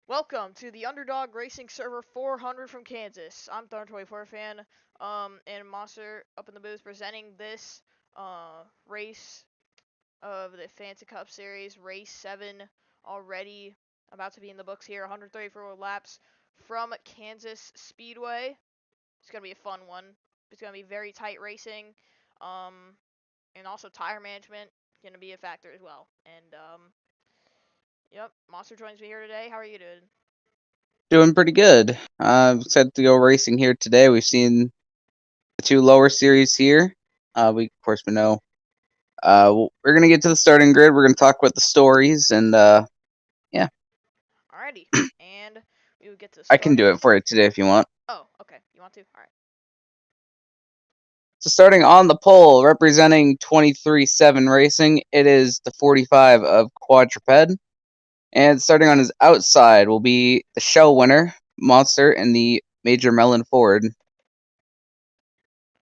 Welcome to the Underdog Racing Server 400 from Kansas. I'm Thunder24 fan, and Monster up in the booth presenting this race of the Fanta Cup Series, race 7 already about to be in the books here. 134 laps from Kansas Speedway. It's gonna be a fun one. It's gonna be very tight racing, um, and also tire management gonna be a factor as well. And yep, Monster joins me here today. How are you doing? Doing pretty good. Excited to go racing here today. We've seen the two lower series here. We know. We're gonna get to the starting grid. We're gonna talk about the stories, and yeah, Alrighty, and we will get to I can do starting. it for you today if you want. Oh, okay. You want to? Alright. So starting on the pole, representing 23-7 Racing, it is the 45 of Quadruped, and starting on his outside will be the show winner, Monster, and the Major Melon Ford.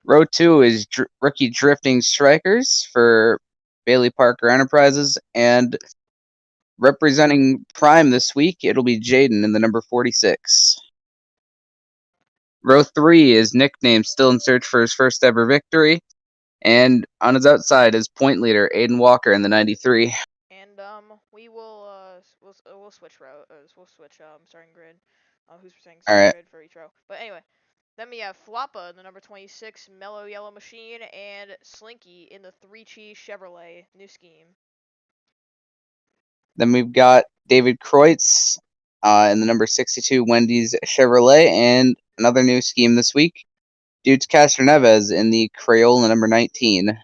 Row 2 is Rookie Drifting Strikers for Bailey Parker Enterprises, and representing Prime this week, it'll be Jaden in the number 46. Row 3 is Nickname, still in search for his first ever victory, and on his outside is Point Leader Aiden Walker in the 93. And we will we'll switch row. We'll switch starting grid. Who's presenting starting Alright. grid for each row? But anyway, then we have Floppa in the number 26 Mellow Yellow Machine and Slinky in the 3 Cheese Chevrolet new scheme. Then we've got David Kreutz in the number 62 Wendy's Chevrolet, and another new scheme this week, Dudes Castroneves in the Crayola number 19.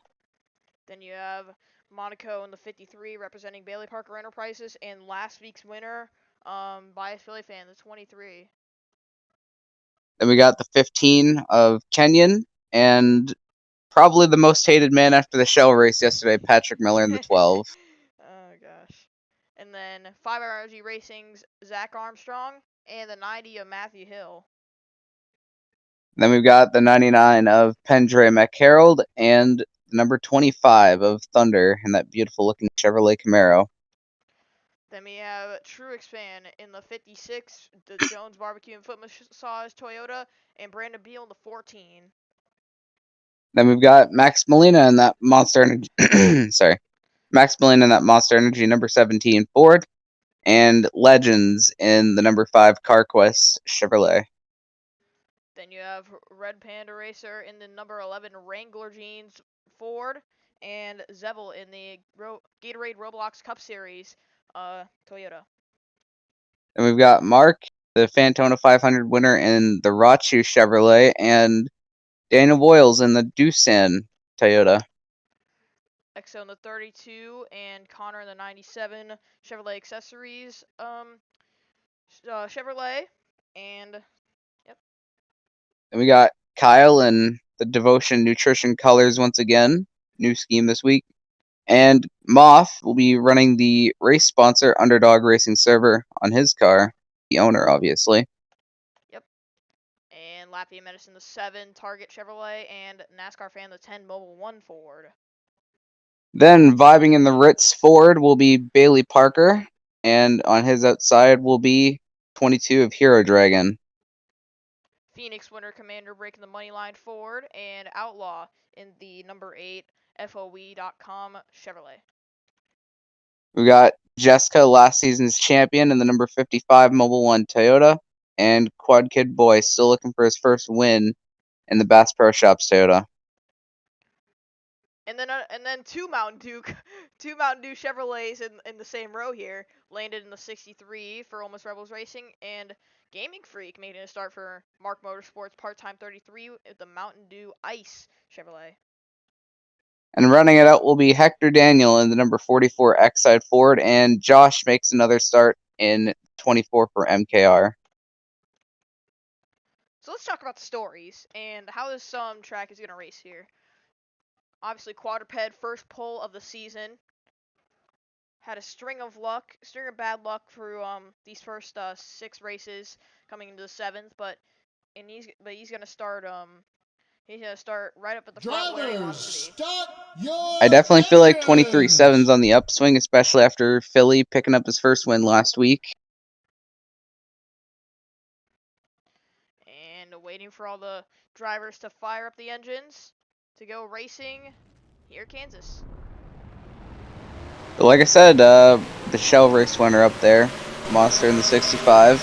Then you have Monaco in the 53 representing Bailey Parker Enterprises and last week's winner, Bias Philly fan, the 23. Then we got the 15 of Kenyon, and probably the most hated man after the shell race yesterday, Patrick Miller in the 12. Oh gosh. And then 5RG Racing's Zach Armstrong and the 90 of Matthew Hill. Then we've got the 99 of Pendre McHarrold and the number 25 of Thunder in that beautiful looking Chevrolet Camaro. Then we have True Expand in the 56, the Jones Barbecue and Foot Massage Toyota, and Brandon Beal in the 14. Then we've got Max Molina in that Monster Energy. Sorry. Max Molina in that Monster Energy number 17 Ford, and Legends in the number 5 CarQuest Chevrolet. Then you have Red Panda Racer in the number 11 Wrangler Jeans Ford, and Zevel in the Gatorade Roblox Cup Series Toyota. And we've got Mark, the Fantona 500 winner in the Rachu Chevrolet, and Daniel Boyles in the Doosan Toyota. EXO in the 32 and Connor in the 97 Chevrolet Accessories Chevrolet, and yep. And we got Kyle in the Devotion Nutrition Colors once again. New scheme this week. And Moth will be running the race sponsor Underdog Racing Server on his car. The owner, obviously. Yep. And Lafayette Medicine the 7 Target Chevrolet, and NASCAR fan the 10 Mobile 1 Ford. Then vibing in the Ritz Ford will be Bailey Parker. And on his outside will be 22 of Hero Dragon. Phoenix winner Commander breaking the money line Ford, and Outlaw in the number 8 FOE.com Chevrolet. We got Jessica, last season's champion, in the number 55 Mobile One Toyota. And Quad Kid Boy still looking for his first win in the Bass Pro Shops Toyota. And then two Mountain Dew, two Mountain Dew Chevrolets in the same row here landed in the 63 for Almost Rebels Racing, and Gaming Freak making a start for Mark Motorsports part-time 33 with the Mountain Dew Ice Chevrolet. And running it out will be Hector Daniel in the number 44 Exide Ford, and Josh makes another start in 24 for MKR. So let's talk about the stories and how this track is gonna race here. Obviously, Quadruped first pole of the season. Had a string of bad luck through these first 6 races coming into the 7th, but he's gonna start right up at the front where he Drivers, wants to be. start your I definitely feel like 23-7's engines. on the upswing, especially after Philly picking up his first win last week. waiting for all the drivers to fire up the engines to go racing here, Kansas. Like I said, the shell race winner up there, Monster in the 65.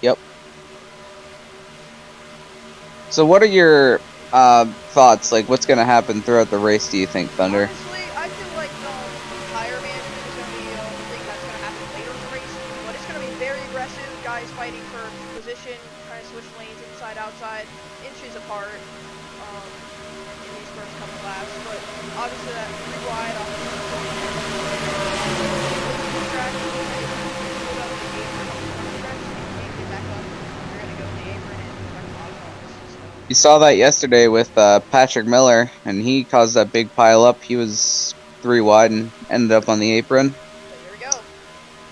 Yep. So what are your thoughts? Like, what's going to happen throughout the race, do you think, Thunder? Honestly, I feel like tire management is going to be the thing that's going to happen later in the race, but it's going to be very aggressive, guys fighting for position, trying to switch lanes inside, outside, inches apart in these first couple laps, but obviously that three wide off the track, You saw that yesterday with Patrick Miller, and he caused that big pile up. He was 3 wide and ended up on the apron. But here we go.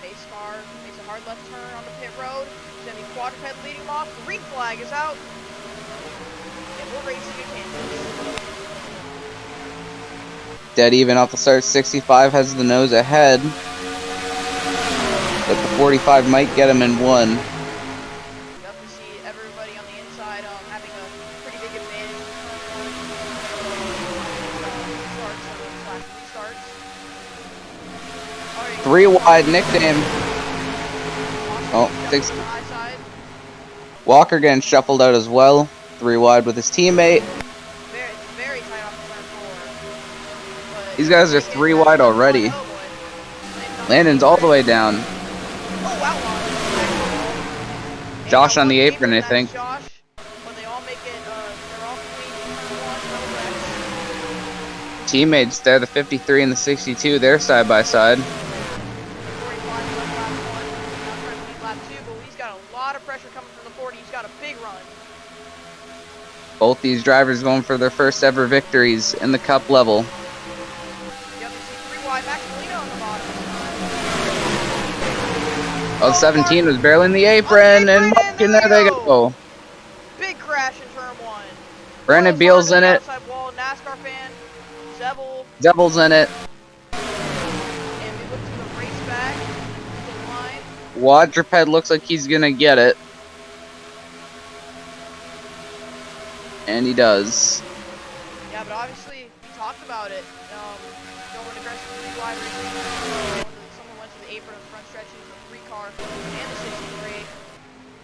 Pace car makes a hard left turn on the pit road. It's going to be quadruped leading him off. Green flag is out. And we're racing in Kansas. Dead even off the start. 65 has the nose ahead. But the 45 might get him in 1. You have to see everybody on the inside having a pretty big advantage. Starts. 3 wide nickname. Oh, 6. Walker getting shuffled out as well. 3 wide with his teammate. Very tight off the turn 4. These guys are 3 wide already. Landon's all the way down. Josh on the apron, I think. Josh, but they all make it, they're all clean. Teammates there, the 53 and the 62, they're side by side. 45 lap 1, lap 2, but he's got a lot of pressure coming from the 40. He's got a big run. Both these drivers going for their first ever victories in the cup level. Yep, you see 3 wide, Max Molina on the bottom. Oh, 17 was barely in the apron, and there they go. Big crash in turn 1. Brandon Beal's in it. Wall, NASCAR fan. Zebel's in it. And we look to the race back. The line. Quadruped looks like he's gonna get it. And he does. Yeah, but obviously, we talked about it. Going aggressive 3 wide racing. Someone went to the apron of the front stretch using the 3 car and the 63. You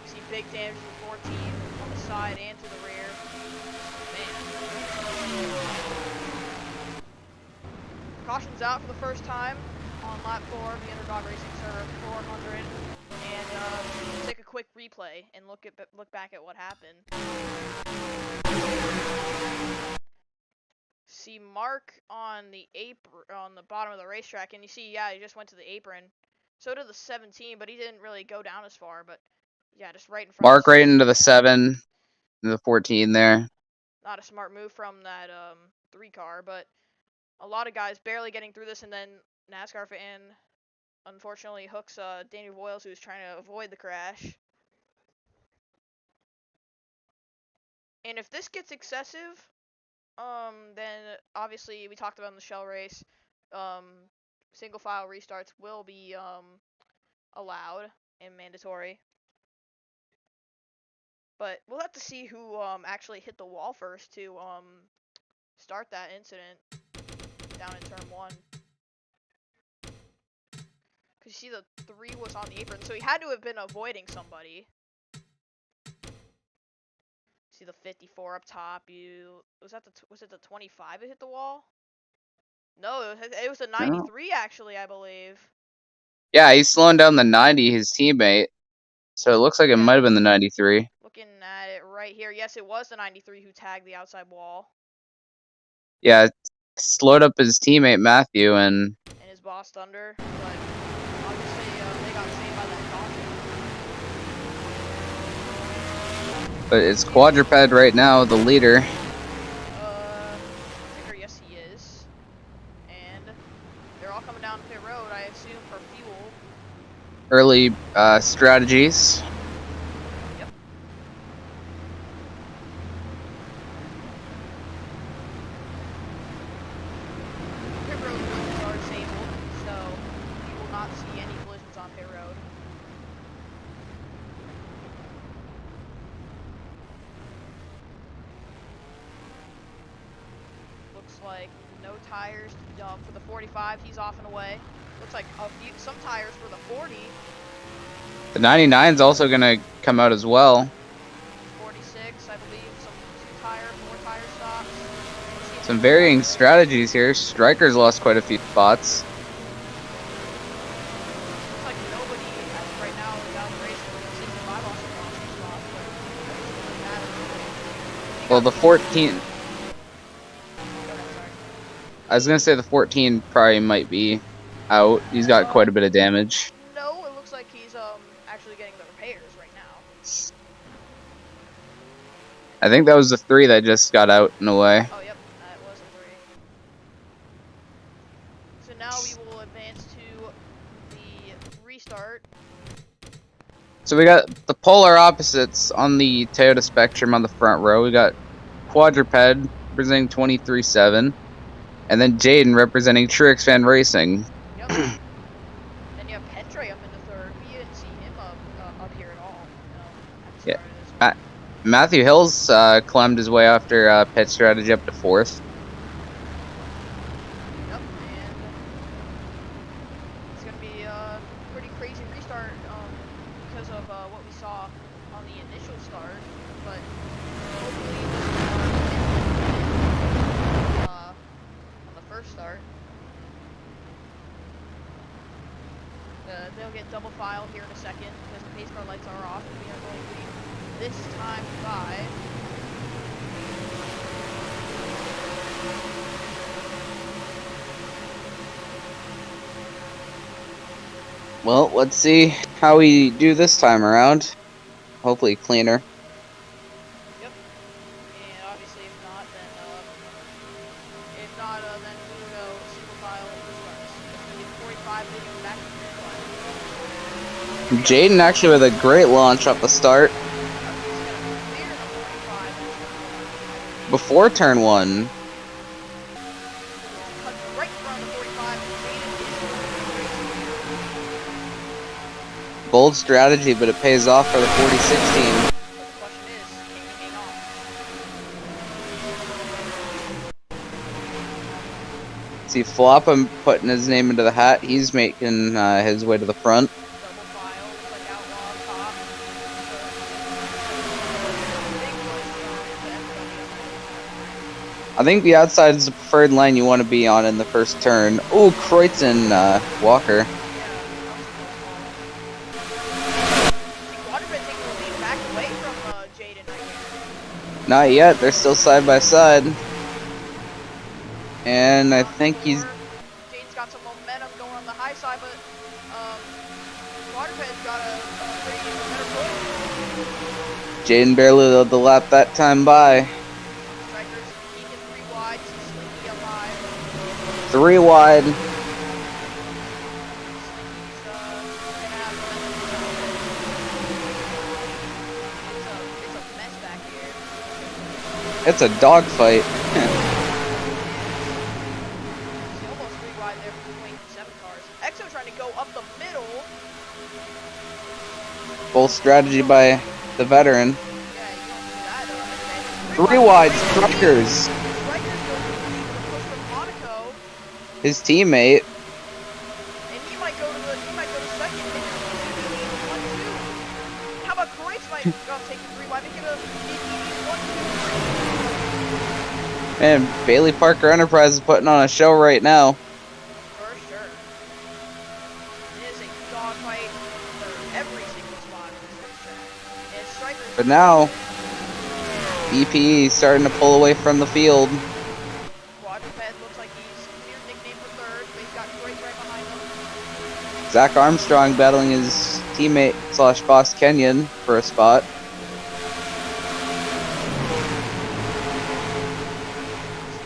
see big damage to the 14 on the side and to the rear. Man. Caution's out for the first time on lap 4 of the Underdog Racing Server 400. And we'll take a quick replay and look back at what happened. See Mark on the apron on the bottom of the racetrack, and you see, yeah, he just went to the apron. So did the 17, but he didn't really go down as far. But yeah, just right in front. Mark right into the 7, the 14 there. Not a smart move from that 3 car, but a lot of guys barely getting through this, and then NASCAR fan unfortunately hooks Danny Voiles, who's trying to avoid the crash. And if this gets excessive, then obviously we talked about in the shell race, single file restarts will be allowed and mandatory. But we'll have to see who actually hit the wall first to start that incident down in turn 1. Cause you see the 3 was on the apron, so he had to have been avoiding somebody. See the 54 up top. Was it the 25 that hit the wall? No, it was the 93 actually, I believe. Yeah, he's slowing down the 90, his teammate. So it looks like it might have been the 93. Looking at it right here, yes, it was the 93 who tagged the outside wall. Yeah, slowed up his teammate Matthew and his boss Thunder, but obviously they got saved by that caution. But it's Quadruped right now, the leader. Yes, he is. And they're all coming down pit road, I assume, for fuel. Early strategies. Yep. looks like no tires for the 45. He's off and away. Looks like some tires for the 40. The 99's also going to come out as well. 46, I believe, some 4-tire stops. Some varying strategies here. Striker's lost quite a few spots. Looks like nobody as of right now is out of the race. 65 also lost a spot, but that doesn't really matter. Well, the 14... I was going to say the 14 probably might be out. He's got quite a bit of damage. No, it looks like he's actually getting the repairs right now. I think that was the 3 that just got out in a way. Oh, yep, that was a 3. So now we will advance to the restart. So we got the polar opposites on the Toyota Spectrum on the front row. We got Quadruped representing 23-7. And then Jaden representing Trix Fan Racing. Yep. Then you have Petre up in the third. We didn't see him up here at all. Yeah. Matthew Hills climbed his way after pit strategy up to 4th. Yep, and it's gonna be a pretty crazy restart because of what we saw on the initial start. But hopefully on the first start. They'll get double filed here in a second because the pace car lights are off and we are going to leave this time by. Well, let's see how we do this time around. Hopefully cleaner. Yep. And obviously if not, then we will go single file restarts. It's going to be the 45 leading back to the finish line. Jaden actually with a great launch off the start. He's going to clear the 45. Before turn 1. Cuts right in front of the 45. Jaden is Bold strategy, but it pays off for the 40-16. But the question is, can he hang on? See Flop'em putting his name into the hat. He's making his way to the front. Double file, looks like Outlaw on top. Big push to everybody. I think the outside is the preferred line you want to be on in the first turn. Ooh, Kreutzen Walker. Yeah, Quadruped taking the lead back away from Jaden right here. Not yet. They're still side by side. And I think he's... Jaden's got some momentum going on the high side, but Quadruped's got a pretty better push. Jaden barely led the lap that time by. Strikers keeping 3 wide, Slinky up high. 3 wide. Slinky's gonna have momentum. It's a mess back here. It's a dogfight. Almost 3 wide there between 7 cars. Exo trying to go up the middle. Full strategy by the veteran. Yeah, you don't see that. 3 wide Strikers. Strikers go to the push from Monaco, His teammate. and he might go to second. Maybe 1-2. How about Kreutz might take the 3 wide, make it a 1-2. And Bailey Parker Enterprise is putting on a show right now. For sure. It is a dogfight for every single spot in this racetrack. And Strikers. But now, EPE starting to pull away from the field. Quadruped looks like he's cleared nickname for third, but he's got Kreutz right behind him. Zach Armstrong battling his teammate / boss Kenyon for a spot.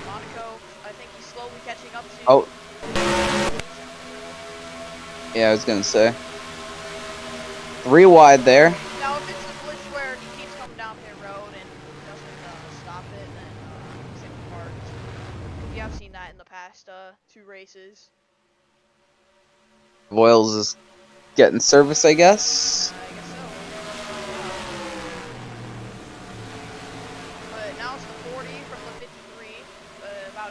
Monaco, I think he's slowly catching up to. Oh. Yeah, I was gonna say. 3 wide there. Now, if it's a glitch where he keeps coming down pit road and doesn't stop it, then he's in park. We have seen that in the past 2 races. Voiles is getting service, I guess. I guess so. But now it's the 40 from the 53, about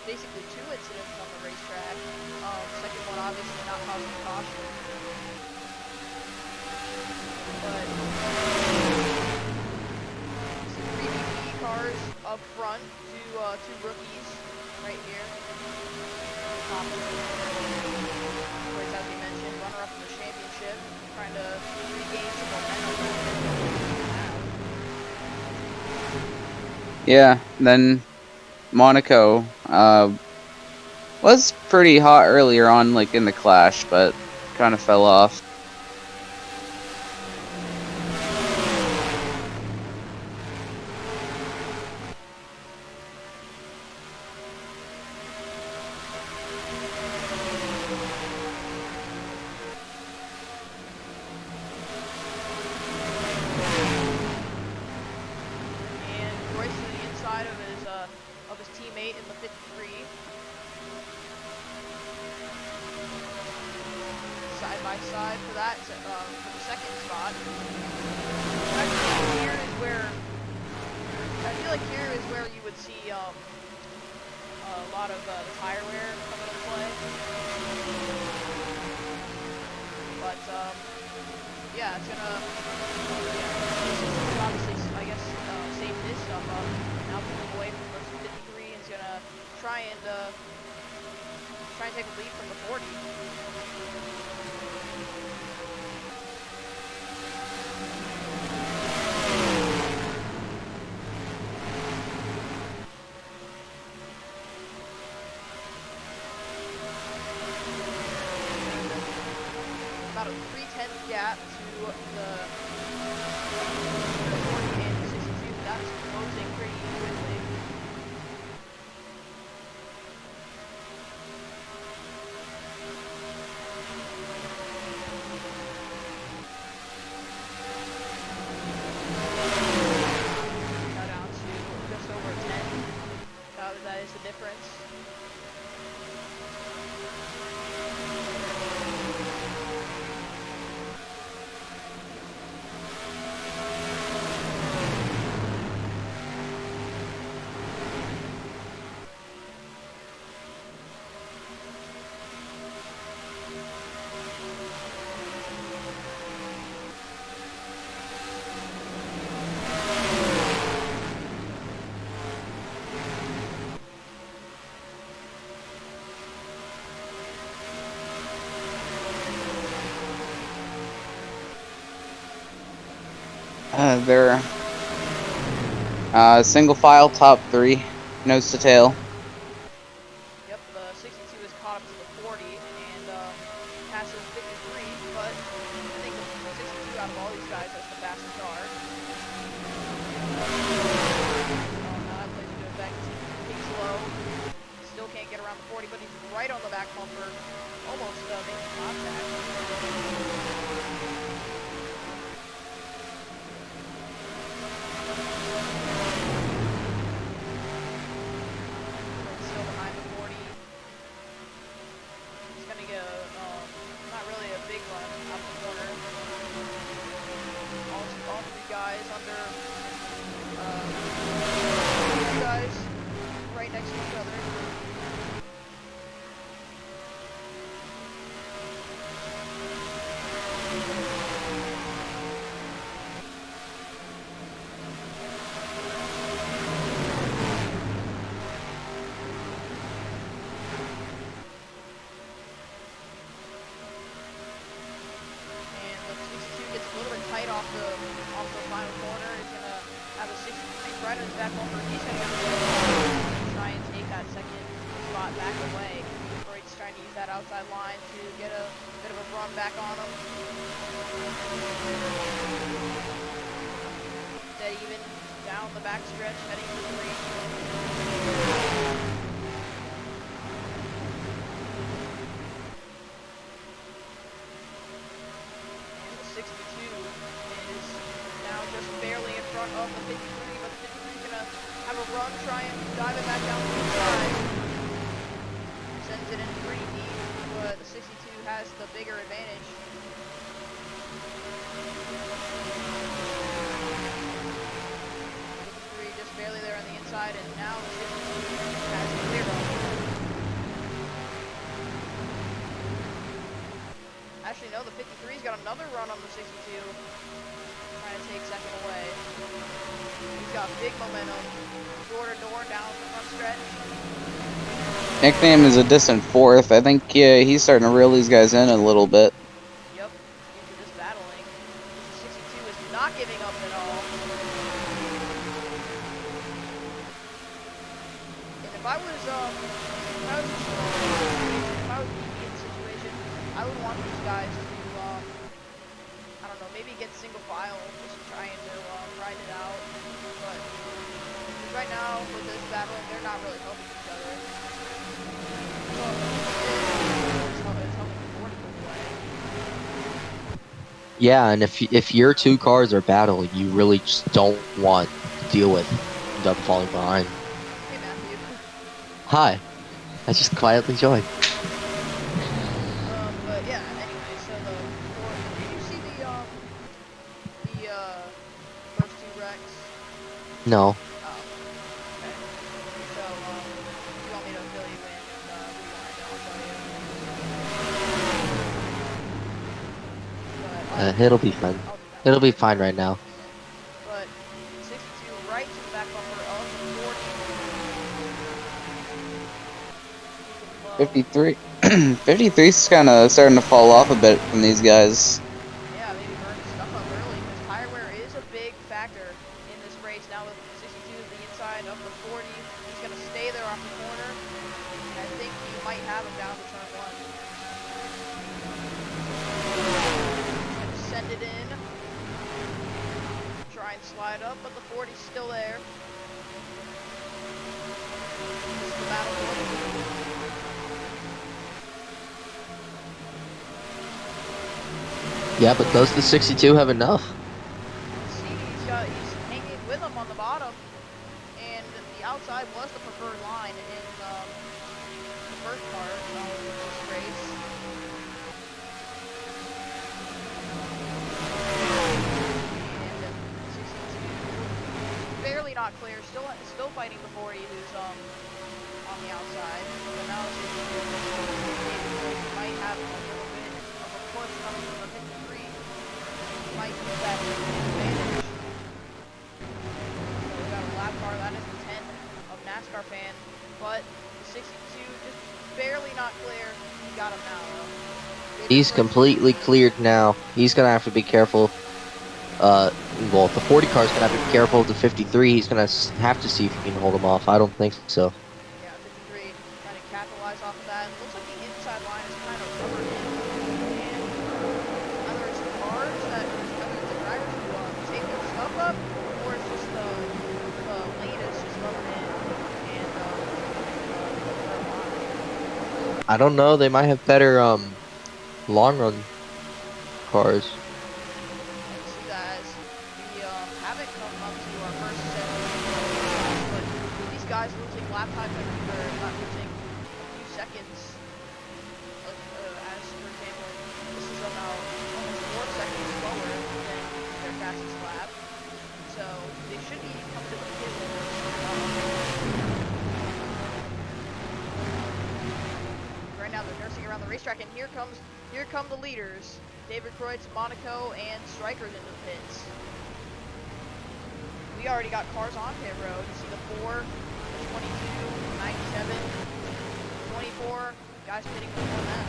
basically 2 incidents on the racetrack. Second one obviously not causing caution. But see 3 VP cars up front, two rookies right here. Whereas, as we mentioned, runner-up in the championship, trying to regain some momentum. Yeah, then Monaco was pretty hot earlier on, like in the clash, but kind of fell off. Teammate in the 53. Side by side for that, for the second spot. I feel like here is where you would see a lot of the tire wear come into play. But yeah, it's gonna obviously, I guess, save this stuff up. Now pulling away from the 53 and is gonna try and take a lead from the 40. About a 3/10 gap to the 40 and the 62. That's closing pretty quickly. Now down to just over 10. That is the difference. They're single file top 3, nose to tail. Yep, the 62 is caught up to the 40 and passes 53, but I think the 62 out of all these guys has the fastest car. Now that plays into effect. He's low. Still can't get around the 40, but he's right on the back bumper. Almost making contact. Still behind the 40. He's gonna get not really a big run out the corner. All 3 guys under 3 guys right next to each other. Tight off the final corner. He's gonna have a 63 right on his back bumper. He's gonna try and take that second spot back away. Detroit's trying to use that outside line to get a bit of a run back on him. Dead even down the back stretch, heading to the race. And the 62 is now just barely in front of the 53, but the 53 is gonna have a run, try and dive it back down to the side. Sends it in pretty deep, but the 62 has the bigger advantage. 53 just barely there on the inside, and now the 62 has a clear run. Actually, no, the 53's got another run on the 62. Trying to take second away. He's got big momentum. Door to door down the front stretch. Nickname is a distant fourth. I think he's starting to reel these guys in a little bit. Yep, into this battling. The 62 is not giving up at all. And if I was in the situation, I would want these guys to, I don't know, maybe get single file, just trying to ride it out. But right now, with this battling, they're not really helping each other. So, it's helping the board move away. Yeah, and if your two cars are battling, you really just don't want to deal with them falling behind. Hey, Matthew. Hi, I just quietly joined. But yeah, anyway, so did you see the first two wrecks? No. Oh, okay. So, you want me to fill you in, rewind, and I'll show you. But, It'll be fine. I'll do that. It'll be fine right now. But 62 right to the back bumper of the 40. 53. 53 is kind of starting to fall off a bit from these guys. Yeah, maybe burn his stuff up early, because tire wear is a big factor in this race. Now with 62 to the inside of the 40, he's going to stay there off the corner, and I think he might have him down to turn one. He's going to send it in, try and slide up, but the 40's still there. This is the battle for the lead. Yeah, but does the 62 have enough? See, he's hanging with him on the bottom, and the outside was the preferred line in the first part of this race. And 62 barely not clear, still fighting the 40 who's on the outside. But now 62 might have a little bit of a push coming from the 53. Might use that advantage. So we got a lap car, that is the 10 of NASCAR fan, but the 62 just barely not clear. He got him now though. He's completely cleared now. He's gonna have to be careful. Well, if the 40 car's gonna have to be careful. The 53, he's gonna have to see if he can hold him off. I don't think so. Yeah, 53 trying to capitalize off of that. It looks like the inside line is kind of rubbered in. And either it's the cars that, either it's the drivers who take their stuff up, or it's just the lane is just rubbered in. And I don't know. They might have better long run cars. and see that as we haven't come up to our first set of but these guys losing lap time, or not losing a few seconds. As for example, this is about almost 4 seconds slower than their fastest lap. So they should be coming to the pit right now. They're nursing around the racetrack, and here come the leaders. David Kreutz, Monaco, and Strikers into the pits. We already got cars on pit road. You see the 4, the 22, 97, 24, guys pitting before that.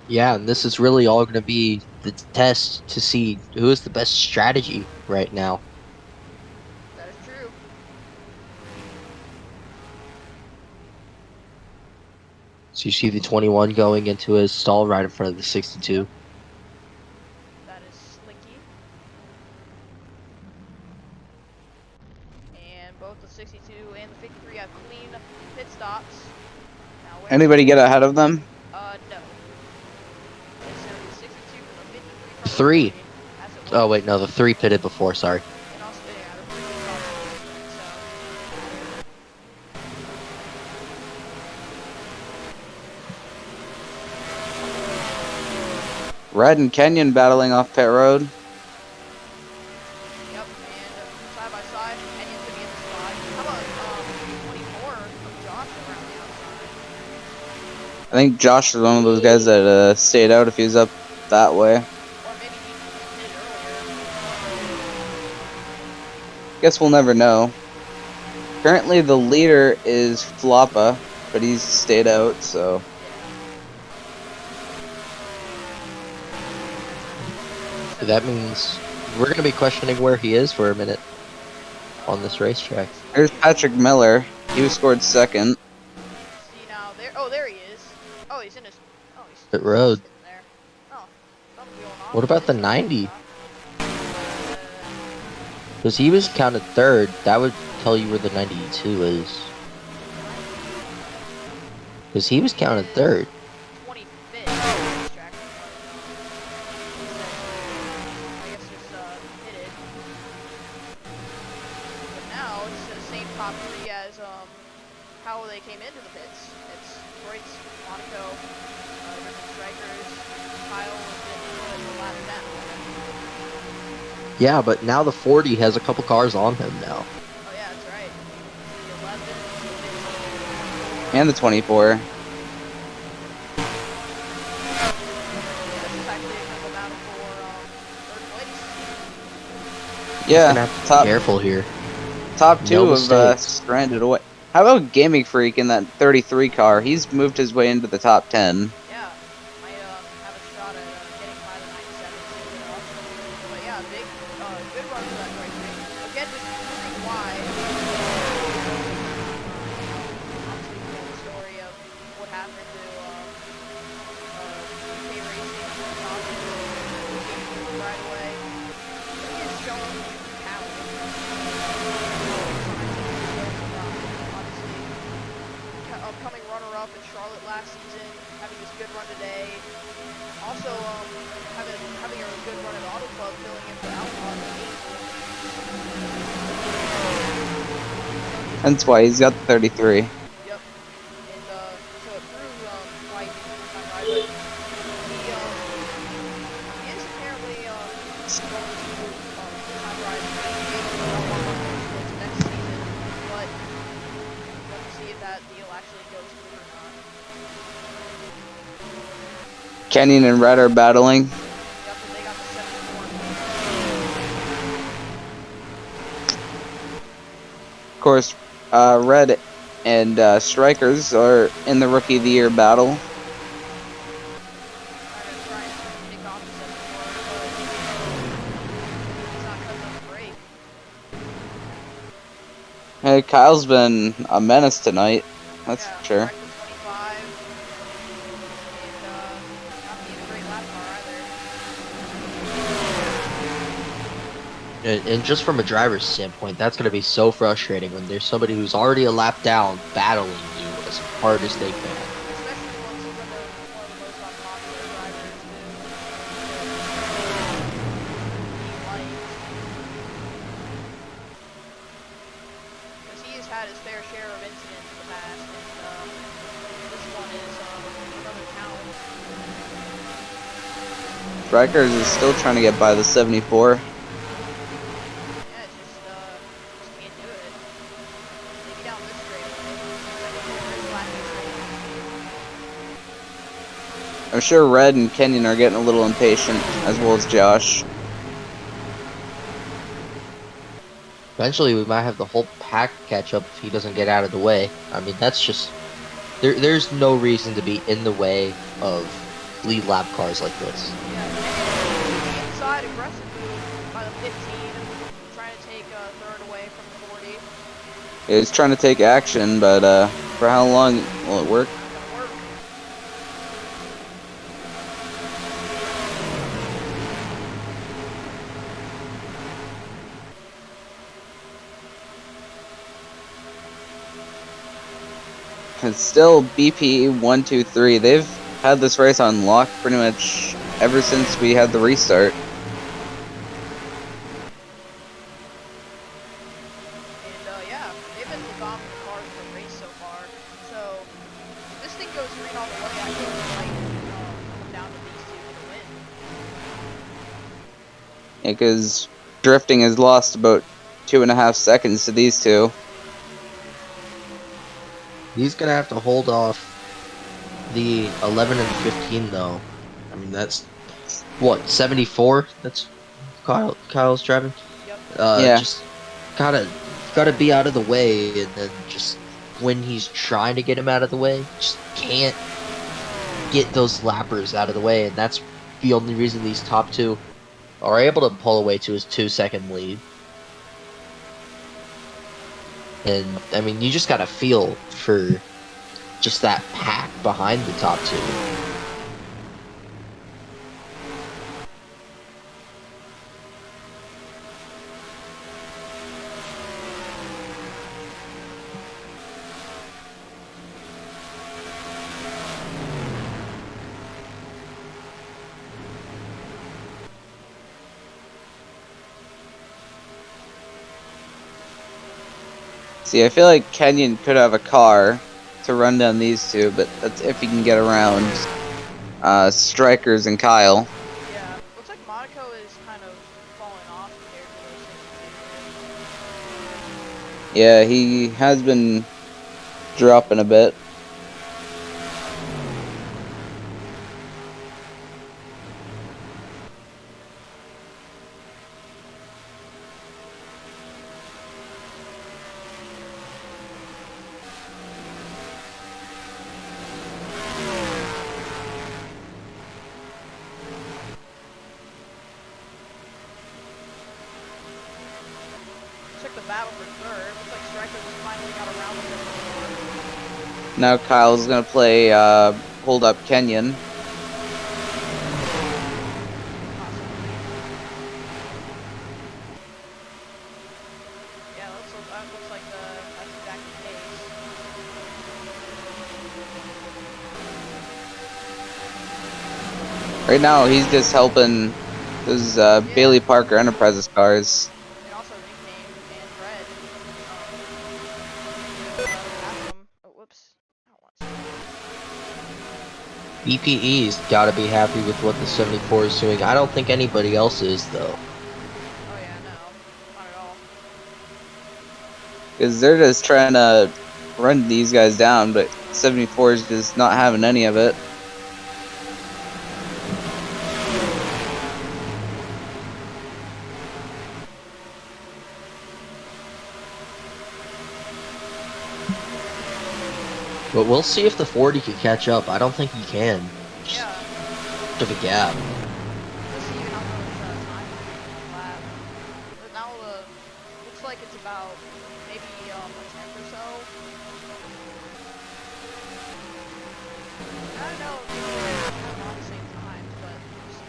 Yeah, and this is really all going to be the test to see who is the best strategy right now. That is true. So you see the 21 going into his stall right in front of the 62. That is Slinky. And both the 62 and the 53 have clean pit stops. Now where Anybody get ahead of them? no. Yes, sir, the 62 from the 53 from the 3. 40, as it Oh was. wait, no, the 3 pitted before. Sorry. And also, yeah, the 3 pit stops. So, Red and Kenyon battling off pit road. yep, and side by side, Kenyon's gonna be in the spot. How about 24 from Josh around the outside? I think Josh is one of those guys that stayed out if he was up that way. Or maybe he did earlier. Guess we'll never know. Currently, the leader is Floppa, but he's stayed out, so. That means we're going to be questioning where he is for a minute on this racetrack. There's Patrick Miller. He was scored second. See now, there he is. Oh, he's in his. Oh, he's Pit road. sitting there. Oh, something's going on. What about the 90? Because he was counted third. That would tell you where the 92 is. Because he was counted third. 25th. Racetrack. I guess just hit it. But now it's the same top three as how they came into the pits. It's Royce, Monaco, different strikers. Kyle was the last down. Yeah, but now the 40 has a couple cars on him now. Oh yeah, that's right. The 11, the 15. And the 24. Yeah, this is actually a good battle for third place. Yeah, Gonna have to top be careful here. top two No of mistakes. stranded away. How about Gaming Freak in that 33 car? He's moved his way into the top 10. Yeah, might have a shot at getting by the 97 soon enough. But yeah, big, good run for that right thing. Again, just proving why. Obviously, you know the story of what happened to UK Racing, Fanta, right away. He has shown talent. Obviously, upcoming runner-up in Charlotte last season, having this good run today. Also, having a good run at Auto Club, filling in for Outlaw. That's why he's got the 33. Yep. And so it proves why he's a full-time rider. He is apparently going to full-time ride next season, but we'll see if that deal actually goes through or not. Kenyon and Red are battling. Yep, and they got the 74. Of course, Red and Strikers are in the Rookie of the Year battle. Trying to take off the 74, but he's not cutting up the brake. Hey, Kyle's been a menace tonight. That's Yeah, for sure. back to 25, and not being a great lap car either. And just from a driver's standpoint, that's going to be so frustrating when there's somebody who's already a lap down battling you as hard as they can. Especially once you're one of the most unpopular drivers to be liked. Because he has had his fair share of incidents in the past, and this one is another count. Strikers is still trying to get by the 74. Yeah, just can't do it. Maybe down this straightaway. Second lap straightaway. I'm sure Red and Kenyon are getting a little impatient, as well as Josh. Eventually, we might have the whole pack catch up if he doesn't get out of the way. I mean, that's just... There's no reason to be in the way of lead lap cars like this. Yeah, the inside aggressive move by the 15, trying to take third away from the 40. He's trying to take action, but for how long will it work? Gonna work. It's still BP 123. They've had this race on lock pretty much ever since we had the restart. And yeah, they've been the dominant cars in the race so far. So if this thing goes green all the way, I think it might come down to these two for the win. Because drifting has lost about 2.5 seconds to these two. He's going to have to hold off The 11 and 15 though. I mean that's what 74. That's Kyle's driving. Yep. Yeah. Just gotta be out of the way, and then just when he's trying to get him out of the way, just can't get those lappers out of the way, and that's the only reason these top two are able to pull away to his 2-second lead. And I mean, you just gotta feel for just that pack behind the top two. See, I feel like Kenyon could have a car to run down these two, but that's if he can get around Strikers and Kyle. Yeah. Looks like Monaco is kind of falling off compared to those 62. Yeah, he has been dropping a bit. Check the battle for third. Looks like Striker just finally got around a bit more. Now Kyle's gonna play hold up Kenyon. Yeah, that looks like that's exactly the case. Right now he's just helping those Bailey Parker Enterprises cars. And also nickname and Red. Oh, whoops. I don't want to. BPE's got to be happy with what the 74 is doing. I don't think anybody else is, though. Oh yeah, no. Not at all. Because they're just trying to run these guys down, but 74 is just not having any of it. But we'll see if the 40 can catch up. I don't think he can. Just Yeah. of a gap. Let's see how much time lap. But now looks like it's about maybe a tenth or so. I don't know if they're on the same time, but just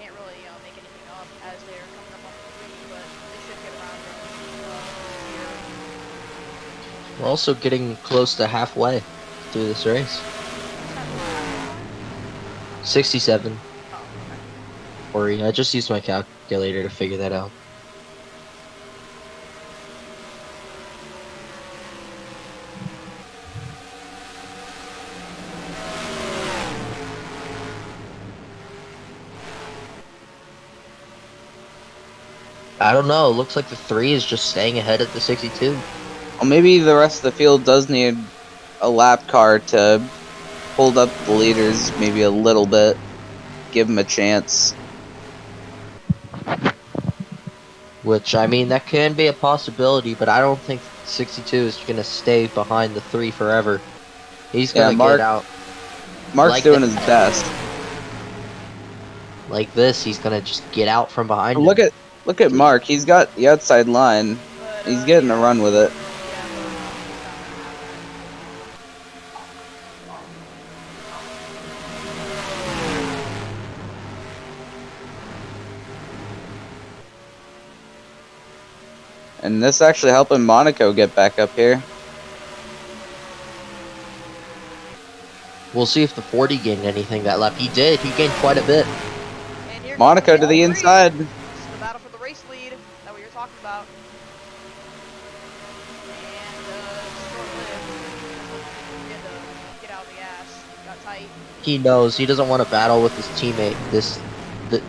can't really make anything up as they're coming up on the 3, but they should get around it here. We're also getting close to halfway through this race. 67. Oh, okay. Or I just used my calculator to figure that out. I don't know. Looks like the 3 is just staying ahead at the 62. Well, maybe the rest of the field does need a lap car to hold up the leaders maybe a little bit, give them a chance. Which, I mean, that can be a possibility, but I don't think 62 is going to stay behind the 3 forever. He's going to get out. Mark's like doing that. his best. Like this, he's going to just get out from behind him. Look at Mark. He's got the outside line. But, He's getting yeah. a run with it. And this actually helping Monaco get back up here. We'll see if the 40 gained anything that lap. He did. He gained quite a bit. And here Monaco comes to the all three. inside. This is the battle for the race lead. Is that what you're talking about? And it's short-lived. He had to get out of the gas. Got tight. He knows he doesn't want to battle with his teammate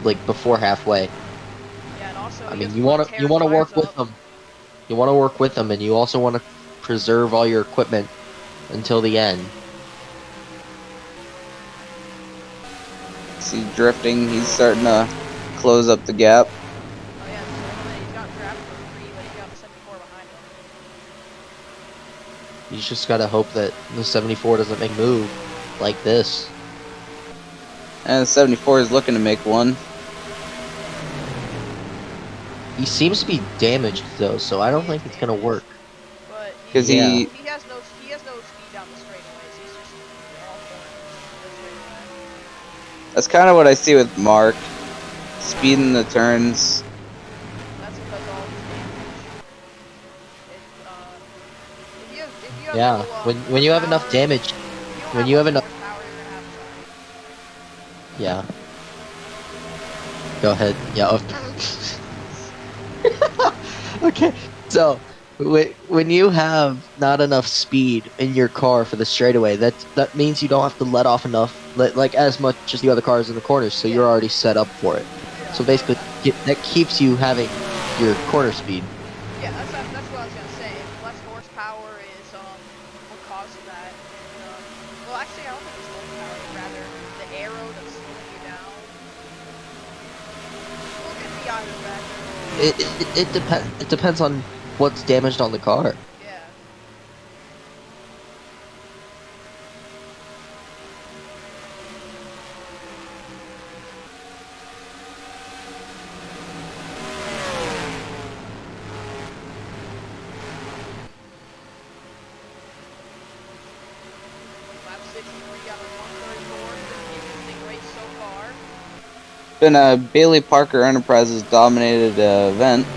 like before halfway. Yeah, and also I he mean, doesn't you want tear to work tires with up. them. You want to work with them, and you also want to preserve all your equipment until the end. See drifting. He's starting to close up the gap. Oh yeah, so he's got drafted for 3, but he's got the 74 behind him. You just gotta hope that the 74 doesn't make move like this. And the 74 is looking to make one. He seems to be damaged though, so I don't think it's gonna work. But 'Cause he he- has no speed down the straightaways. He's just all corners the straightaway. That's kind of what I see with Mark. Speed in the turns. That's because all his damage. If you have Yeah, no, when you have enough horsepower, damage, if you don't when you have much enough, horsepower, you're gonna have to. yeah. Go ahead. Yeah. Okay. So when you have not enough speed in your car for the straightaway, that means you don't have to let off enough, like as much as the other cars in the corners. So you're Yeah. already set up for it. Yeah, So basically, that keeps you having your corner speed. yeah, that's what I was gonna say. Less horsepower is what causes that. And, well, actually, I don't think it's horsepower. It's rather the arrow that's slowing you down. Well, it could be either factor. It depends. It depends on what's damaged on the car. Yeah. Lap 63 out of 134. Interesting race so far. Been a Bailey Parker Enterprises dominated event.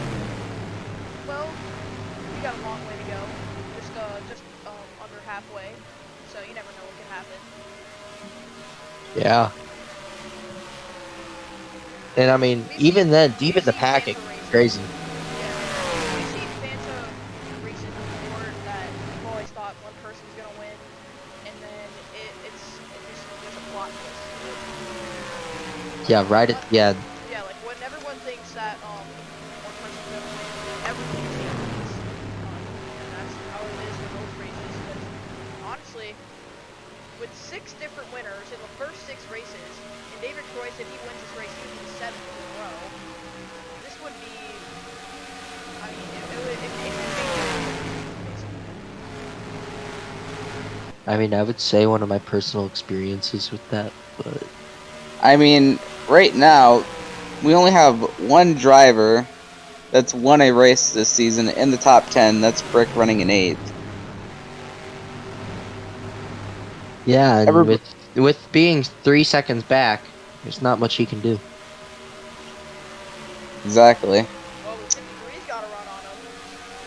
Well, we got a long way to go. Just under halfway. So you never know what can happen. Yeah. And I mean, even then, deep in the pack, it's crazy. Yeah. We've seen Fanta races before that we've always thought one person's gonna win, and then there's a plot twist. Yeah, right at the end. Yeah, like when everyone thinks that one person's gonna win, everything changes. And that's how it is with those races. Because honestly, with 6 different winners in the first 6 races, and David Croix, if he wins this race, he would be 7th in a row. This would be, I mean, it would make I mean, I would say one of my personal experiences with that, but I mean, right now, we only have one driver that's won a race this season in the top 10. That's Brick running an 8th. yeah, and Every- with being 3 seconds back, there's not much he can do. Exactly. Well, the 53's got a run on him.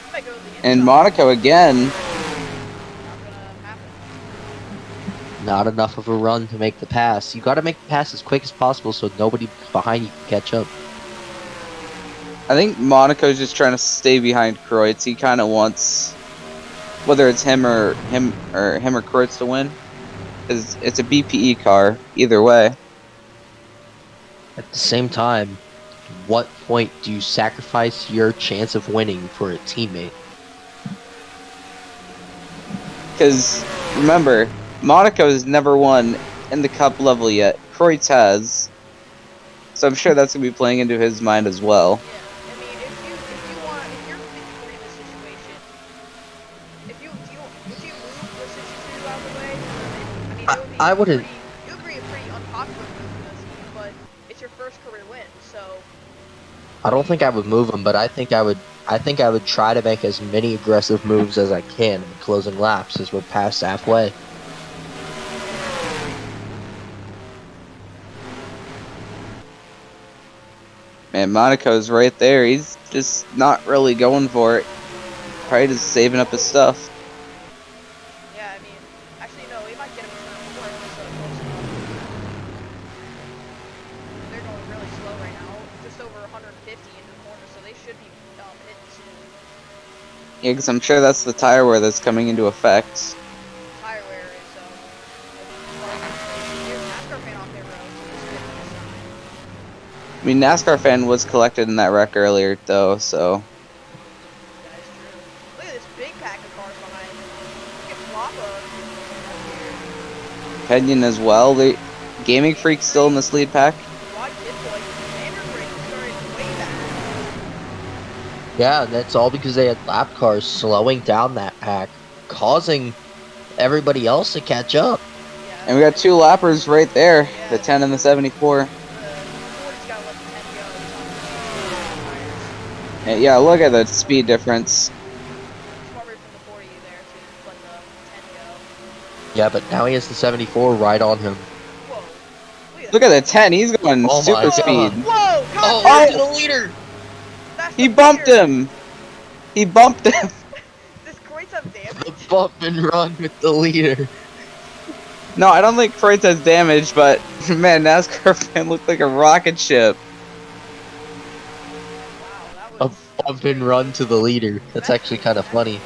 He might go to the inside. And Monaco again. Not gonna happen. Not enough of a run to make the pass. You got to make the pass as quick as possible so nobody behind you can catch up. I think Monaco's just trying to stay behind Kreutz. He kind of wants, whether it's him or Kreutz to win, because it's a BPE car either way. At the same time, what point do you sacrifice your chance of winning for a teammate? Because remember, Monaco's never won in the cup level yet. Kreutz has, so I'm sure that's gonna be playing into his mind as well. Yeah, I mean, if you're 53 in this situation, would you move the 62 out of the way? I mean, it would be I wouldn't. It would be a pretty unpopular move for this team, but it's your first career win, so. I don't think I would move him, but I think I would try to make as many aggressive moves as I can in the closing laps as we're past halfway. Man, Monaco's right there. He's just not really going for it. Probably just saving up his stuff. Yeah, I mean, actually, no, he might get him to turn 4 instead of close enough. They're going really slow right now, just over 150 into the corner, so they should be hitting soon. Yeah, because I'm sure that's the tire wear that's coming into effect. Tire wear is, there's a NASCAR fan off there, bro, so this could be a sign. I mean, NASCAR fan was collected in that wreck earlier, though, so. That is true. Look at this big pack of cars behind him. Look at Floppa. Kenyon as well. Gaming Freak still in this lead pack. Quad did feel like standard racing started way back. Yeah, and that's all because they had lap cars slowing down that pack, causing everybody else to catch up. Yeah. And we got two lappers right there, Yeah. the 10 and the 74. The 40's gotta let the 10 go. He's on the And yeah, look at the speed difference. smart move from the 40 there to let the 10 go. Yeah, but now he has the 74 right on him. Whoa. Look at the 10, he's going Oh my super speed. God. Whoa! Oh, Contact! to the leader! That's He the bumped leader. him! He bumped him! Does Kreutz have The damage? bump and run with the leader. No, I don't think Kreutz has damage, but man, NASCAR fan looked like a rocket ship. Wow, that A was bump and run to the leader. That's actually kind of funny.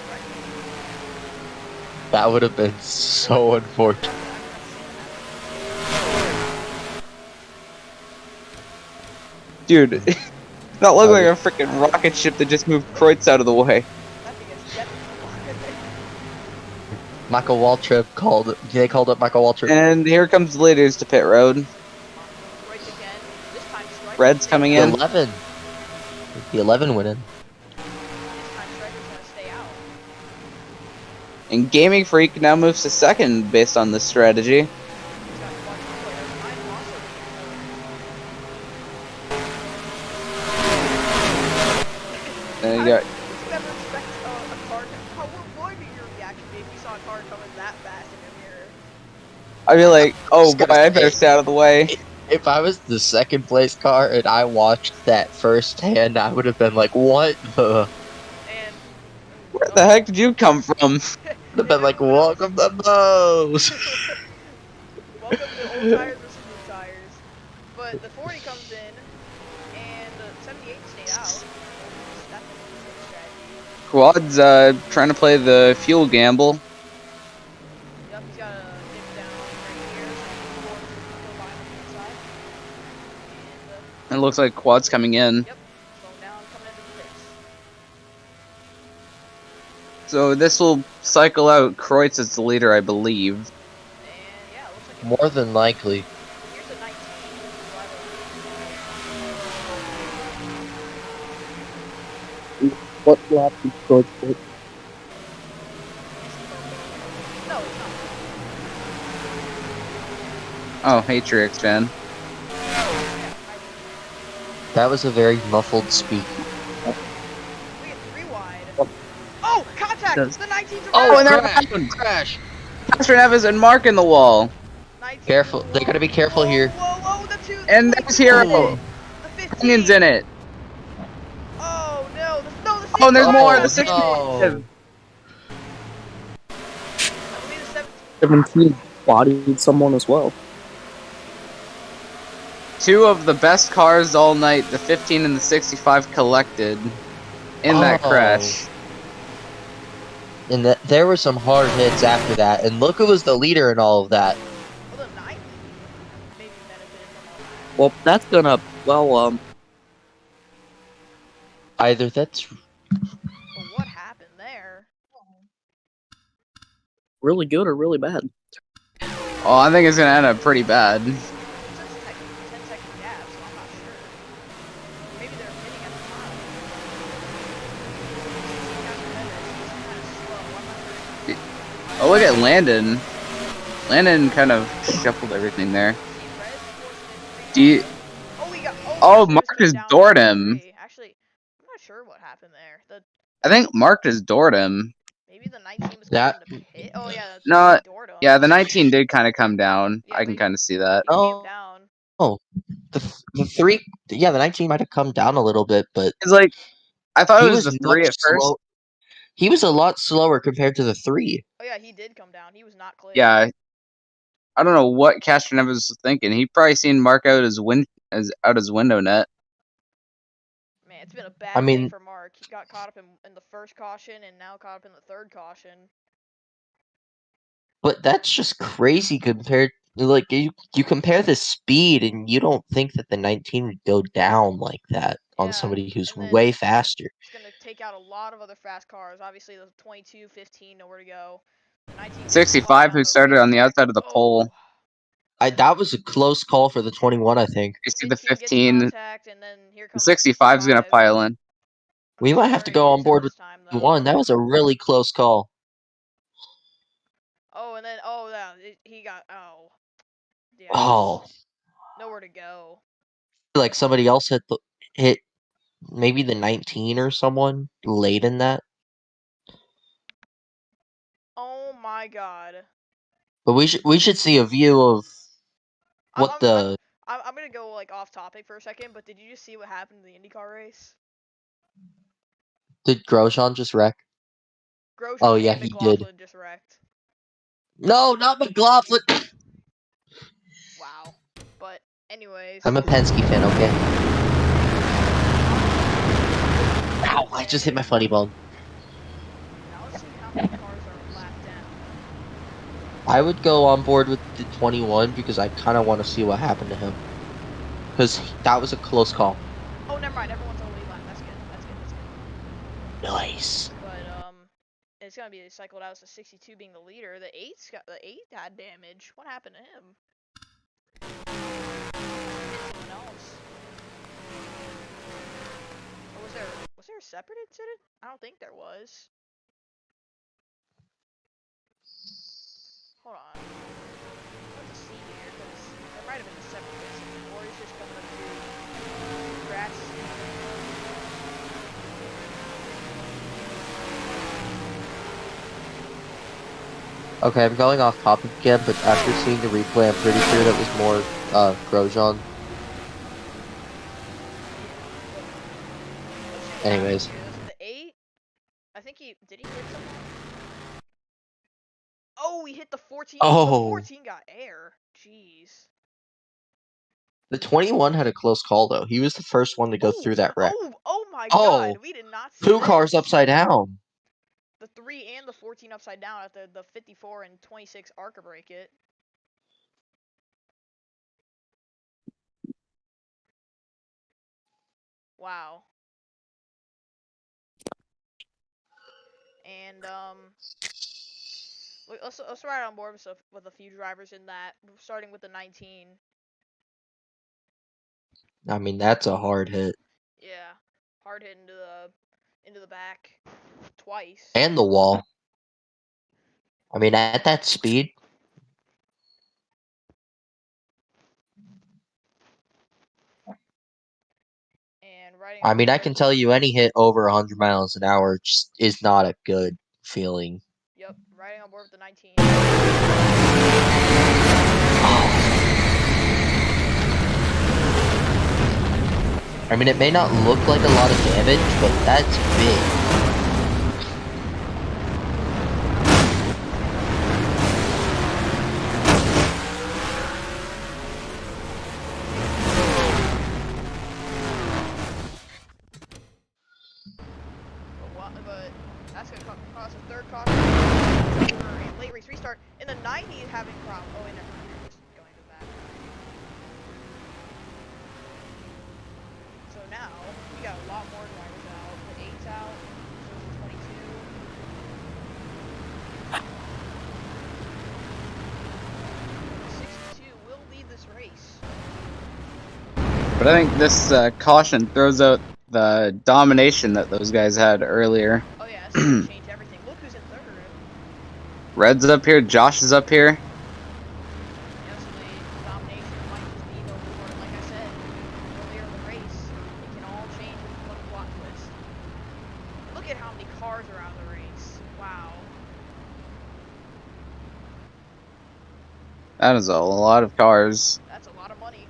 That would have been so unfortunate. Dude, that looked like a freaking rocket ship that just moved Kreutz out of the way. That thing is definitely Michael Waltrip they called up Michael Waltrip. And here comes the leaders to pit road. Kreutz again. This time Striker's Red's coming in. 11. The 11 winning. This time Striker's gonna stay out. And Gaming Freak now moves to second based on this strategy. He's got quad players. I'm also And you got Did you ever expect a car to... What would your reaction be if you saw a car coming that fast in your mirror? I'd be like, oh Just gonna boy, I better say- stay out of the way. If I was the second place car and I watched that firsthand, I would have been like, what the? And... Where the heck did you come from? Would have been like, welcome to Bose. Welcome to old tires versus new tires. But the 40 comes in, and the 78 stayed out. That's a good strategy. Quad's trying to play the fuel gamble. Yep, he's got a dip down right here, so he's go by on the inside. And, And it looks like Quad's coming in. yep, slowing down, coming into the pits. So this will cycle out Kreutz as the leader, I believe. And yeah, it looks like More than likely. here's a 19. What lap is Kreutz at? No, it's not. Oh, hey Trix fan. That was a very muffled speak. We get 3 wide. Oh, contact! Does- The 19's Oh, and they're crash! around. Crash! Pastor Neves and Mark in the wall. 19. Careful, they gotta be careful here. Whoa, the 2. And there's Hero. Oh. The 15. Onion's in it. Oh, no. The 6. Oh, and there's more. Oh, The 60. no. I believe the 17. 17 bodied someone as well. Two of the best cars all night, the 15 and the 65 collected in that Oh. crash. And there were some hard hits after that. And look who was the leader in all of that. Well, the 90 maybe benefited from all that. Well, that's gonna, well, Either that's But what happened there? really good or really bad. Oh, I think it's gonna end up pretty bad. It says technically 10-second gap, so I'm not sure. Maybe they're hitting at the time. Kind of slow. I'm not sure. Oh, look at Landon. Landon kind of shuffled everything there. Do you? Oh, he got. Oh, Marcus Mark went just down doored to him. 3. Actually, I'm not sure what happened there. I think Mark just doored him. Maybe the 19 was That- coming to pit. Oh yeah, that's No, right, he doored him. Yeah, the 19 did kind of come down. Yeah, I but can he- kind of see that. He Oh. came down. the 3. Yeah, the 19 might have come down a little bit, but It's like I thought he it was the 3 much at first. slow. He was a lot slower compared to the 3. Oh yeah, he did come down. He was not clear. Yeah, I don't know what Castro Neves was thinking. He probably seen Mark out his window net. Man, it's been a bad I day mean- for Mark. He got caught up in the first caution and now caught up in the third caution. But that's just crazy compared. Like you compare the speed, and you don't think that the 19 would go down like that Yeah, on somebody who's and then- way faster. It's going to take out a lot of other fast cars. Obviously, the 22, 15, nowhere to go. The 19 65 who started on the outside of the pole. That was a close call for the 21, I think. You see the 15 gets 15, contact, and then here the comes 65 is gonna 65. pile in. I'm We not might sure have to where he go on is at board this with time, though. 1. That was a really close call. Oh, and then, oh, yeah, he got, oh. Yeah. Oh, Nowhere to go. like somebody else hit maybe the 19 or someone late in that. Oh my god. But we should see a view of what the I'm gonna go, like, off topic for a second, but did you just see what happened in the IndyCar race? did Grosjean just wreck? Grosjean Oh yeah, and he did. McLaughlin just wrecked. No, not McLaughlin. Wow. But, anyways. I'm a Penske fan, okay? Ow, I just hit my funny bone. Now let's see how many cars are lapped down. I would go on board with the 21 because I kind of want to see what happened to him. Because that was a close call. Oh, never mind. Everyone's on the lead lap. That's good. That's good. That's good. Nice. But it's gonna be cycled out as the 62 being the leader. The 8 had damage. What happened to him? Hit someone else. Or was there a separate incident? I don't think there was. Hold on. Let's see here, because there might have been a separate incident, or he's just coming up to grass. Okay, I'm going off topic again, but after seeing the replay, I'm pretty sure that was more Grosjean. Anyways. The 8? I think did he hit someone? Oh, he hit the 14. Oh. The 14 got air. Jeez. The 21 had a close call, though. He was the first one to go through that wreck. Oh my Oh, god. We did not see 2 this. cars upside down. The 3 and the 14 upside down at the 54 and 26 ARCA break it. Wow. And let's ride on board with a few drivers in that, starting with the 19. I mean, that's a hard hit. Yeah, hard hit into the back twice. And the wall. I mean, at that speed. And riding. I mean, I can tell you any hit over 100 miles an hour just is not a good feeling. Yep, riding on board with the 19. I mean, it may not look like a lot of damage, but that's big. But that's going to cause a third caution for a late race restart. In the 90, having problem. Oh, wait, never mind. You're just going to the back. So now, we got a lot more drivers out. The 8's out. So is the 22. The 62 will lead this race. But I think this caution throws out the domination that those guys had earlier. Oh yeah, this is gonna change everything. Look who's in third. Red's up here, Josh is up here. Yeah, so the domination might just be no more. Like I said earlier in the race, it can all change with one plot twist. Look at how many cars are out of the race. Wow. That is a lot of cars. That's a lot of money.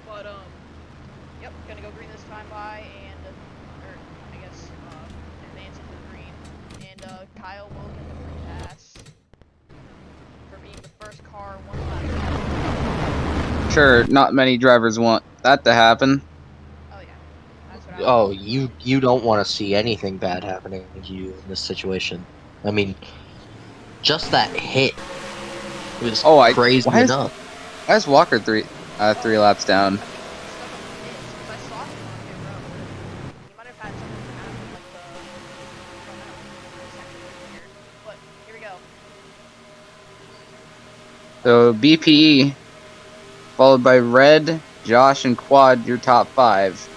But yep, gonna go green this time by and or I guess advance into the green. And Kyle will get the free pass for being the first car one lap. Sure, not many drivers want that to happen. Oh yeah. That's what I Oh, you don't want to see anything bad happening to you in this situation. I mean, just that hit was crazy enough. Why is Walker three laps down? So BPE, followed by Red, Josh, and Quad, your top 5.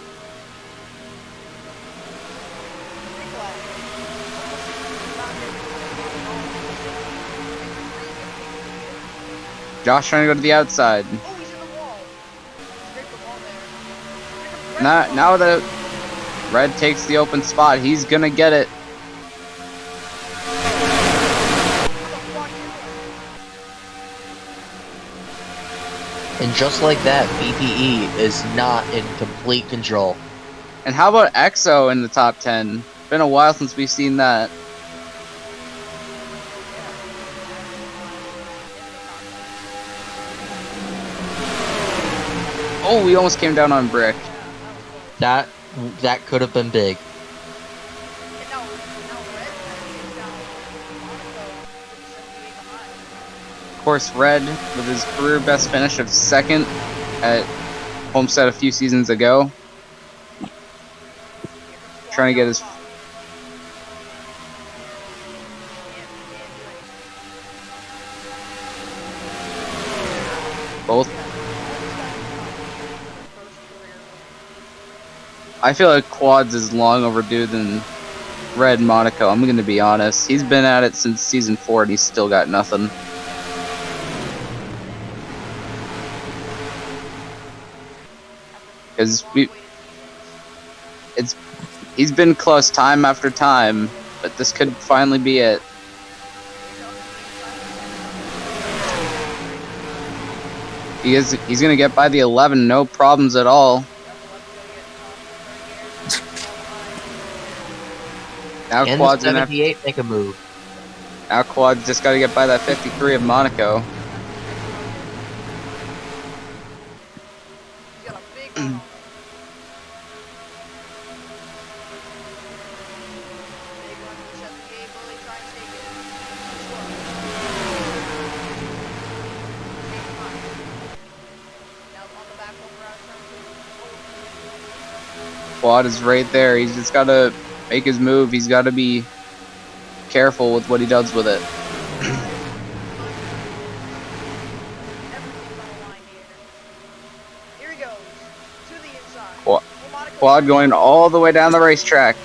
Big flag. Not taking it at all. Josh trying to go to the outside. Oh, he's in the wall. Scraped the wall there. Here comes Red. Now the Red takes the open spot. He's gonna get it. And just like that, BPE is not in complete control. And how about EXO in the top 10? Been a while since we've seen that. Oh, we almost came down on Brick. That could have been big. Of course, Red with his career best finish of 2nd at Homestead a few seasons ago. Trying to get his... Both. I feel like Quads is long overdue than Red Monaco. I'm going to be honest. He's been at it since season 4 and he's still got nothing. Because he's been close time after time, but this could finally be it. He's gonna get by the 11, no problems at all. Now And Quad's the gonna 78 make a move. Now Quad just gotta get by that 53 of Monaco. Quad is right there. He's just gotta make his move. He's gotta be careful with what he does with it. Here he goes to the inside. Quad going all the way down the racetrack.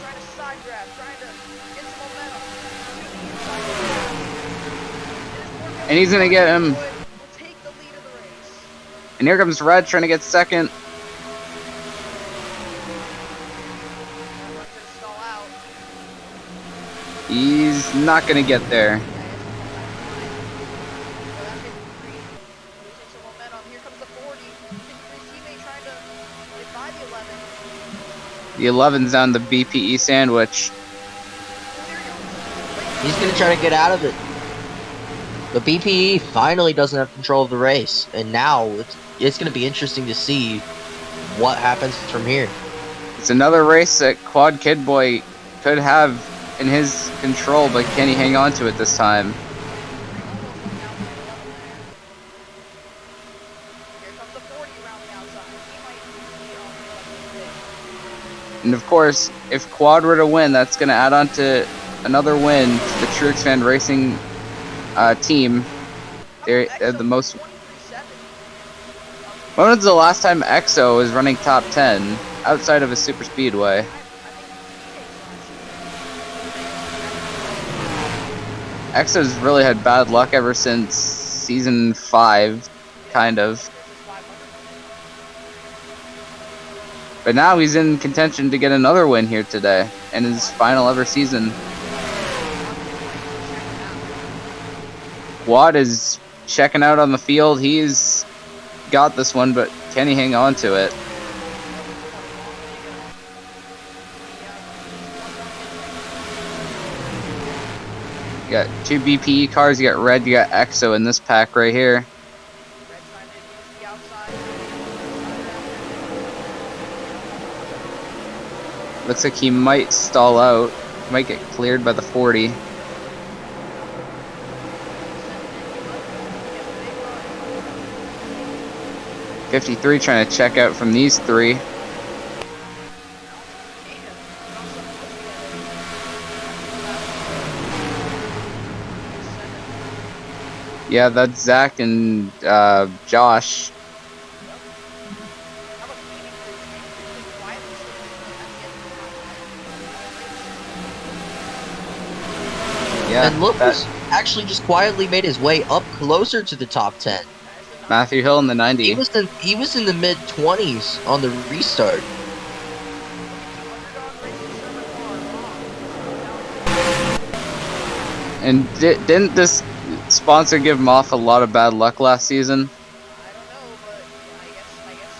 Trying to side grab, trying to get some momentum. And he's gonna get him. Will take the lead of the race. And here comes Red trying to get 2nd. He's not gonna get there. The 11's on the BPE sandwich. He's going to try to get out of it. But BPE finally doesn't have control of the race. And now it's going to be interesting to see what happens from here. It's another race that Quad Kid Boy could have in his control, but can he hang on to it this time? And of course, if Quad were to win, that's going to add on to another win to the Truex Fan Racing team. They're the most. When was the last time EXO was running top 10 outside of a super speedway? EXO's really had bad luck ever since season 5, kind of. But now he's in contention to get another win here today in his final ever season. Quad is checking out on the field. He's got this one, but can he hang on to it? You got 2 BPE cars, you got Red, you got EXO in this pack right here. Looks like he might stall out. Might get cleared by the 40. .53 trying to check out from these 3. Yeah, that's Zach and Josh. How about Phoenix Group? Phoenix Group's been quietly slipping at the end of the top 10 of the race. Yeah, And Lucas actually just quietly made his way up closer to the top 10. That is the 90. Matthew Hill in the 90. He was in the mid 20s on the restart. Underdog Racing Server car, Mom. And didn't this sponsor give him off a lot of bad luck last season? I don't know, but I guess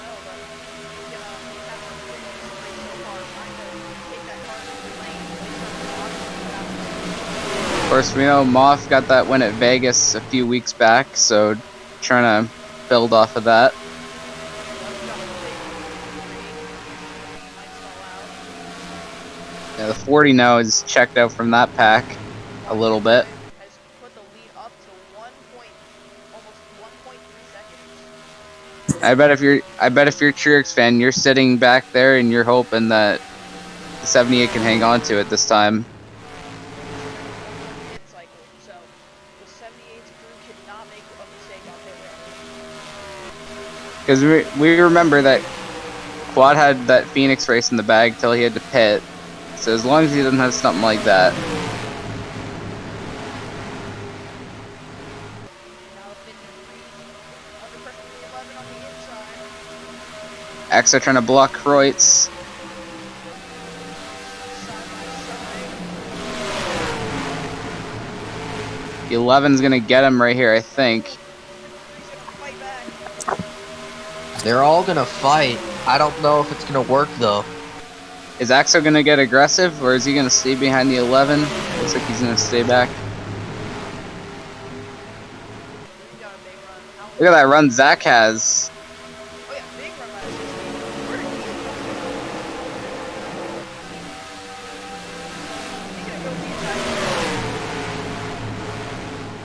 so. But he's gonna have a pretty decent race so far, trying to take that car into the lane. Of course, we know Moth got that win at Vegas a few weeks back, so trying to build off of that. Yeah, the 40 now is checked out from that pack a little bit. Has put the lead up to almost 1.3 seconds. I bet if you're a Truex fan, you're sitting back there and you're hoping that the 78 can hang on to it this time. Cycle, so the 78's crew cannot make a mistake out there. Because we remember that Quad had that Phoenix race in the bag till he had to pit. So as long as he doesn't have something like that. Exo trying to block Kreutz. The 11's gonna get him right here, I think. They're all gonna fight. I don't know if it's gonna work though. Is Axo gonna get aggressive, or is he gonna stay behind the 11? Looks like he's gonna stay back. Look at that run Zach has.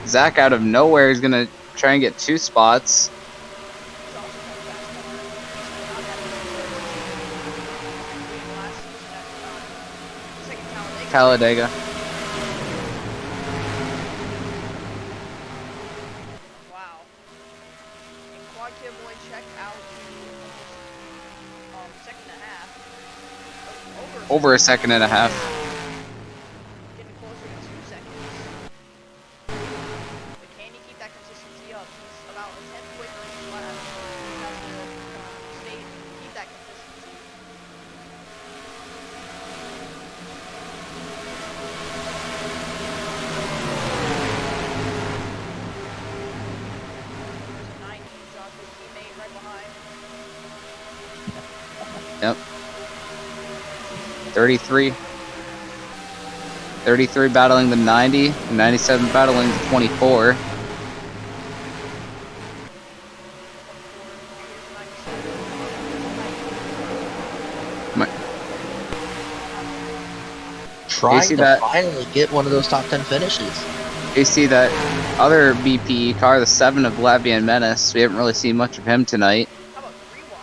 Zach out of nowhere is gonna try and get 2 spots. Talladega. Wow. And Quad Kid Boy checked out to second and a half. Over a second and a half. Getting closer to 2 seconds. But can he keep that consistency up? He's about a tenth away from each lap. He has to keep that consistency. There's a 90, Josh's teammate right behind. Yep. 33. 33 battling the 90, and 97 battling the 24. Trying to finally get one of those top 10 finishes. You see that other BPE car, the 7 of Latvian Menace. We haven't really seen much of him tonight. How about 3 wide?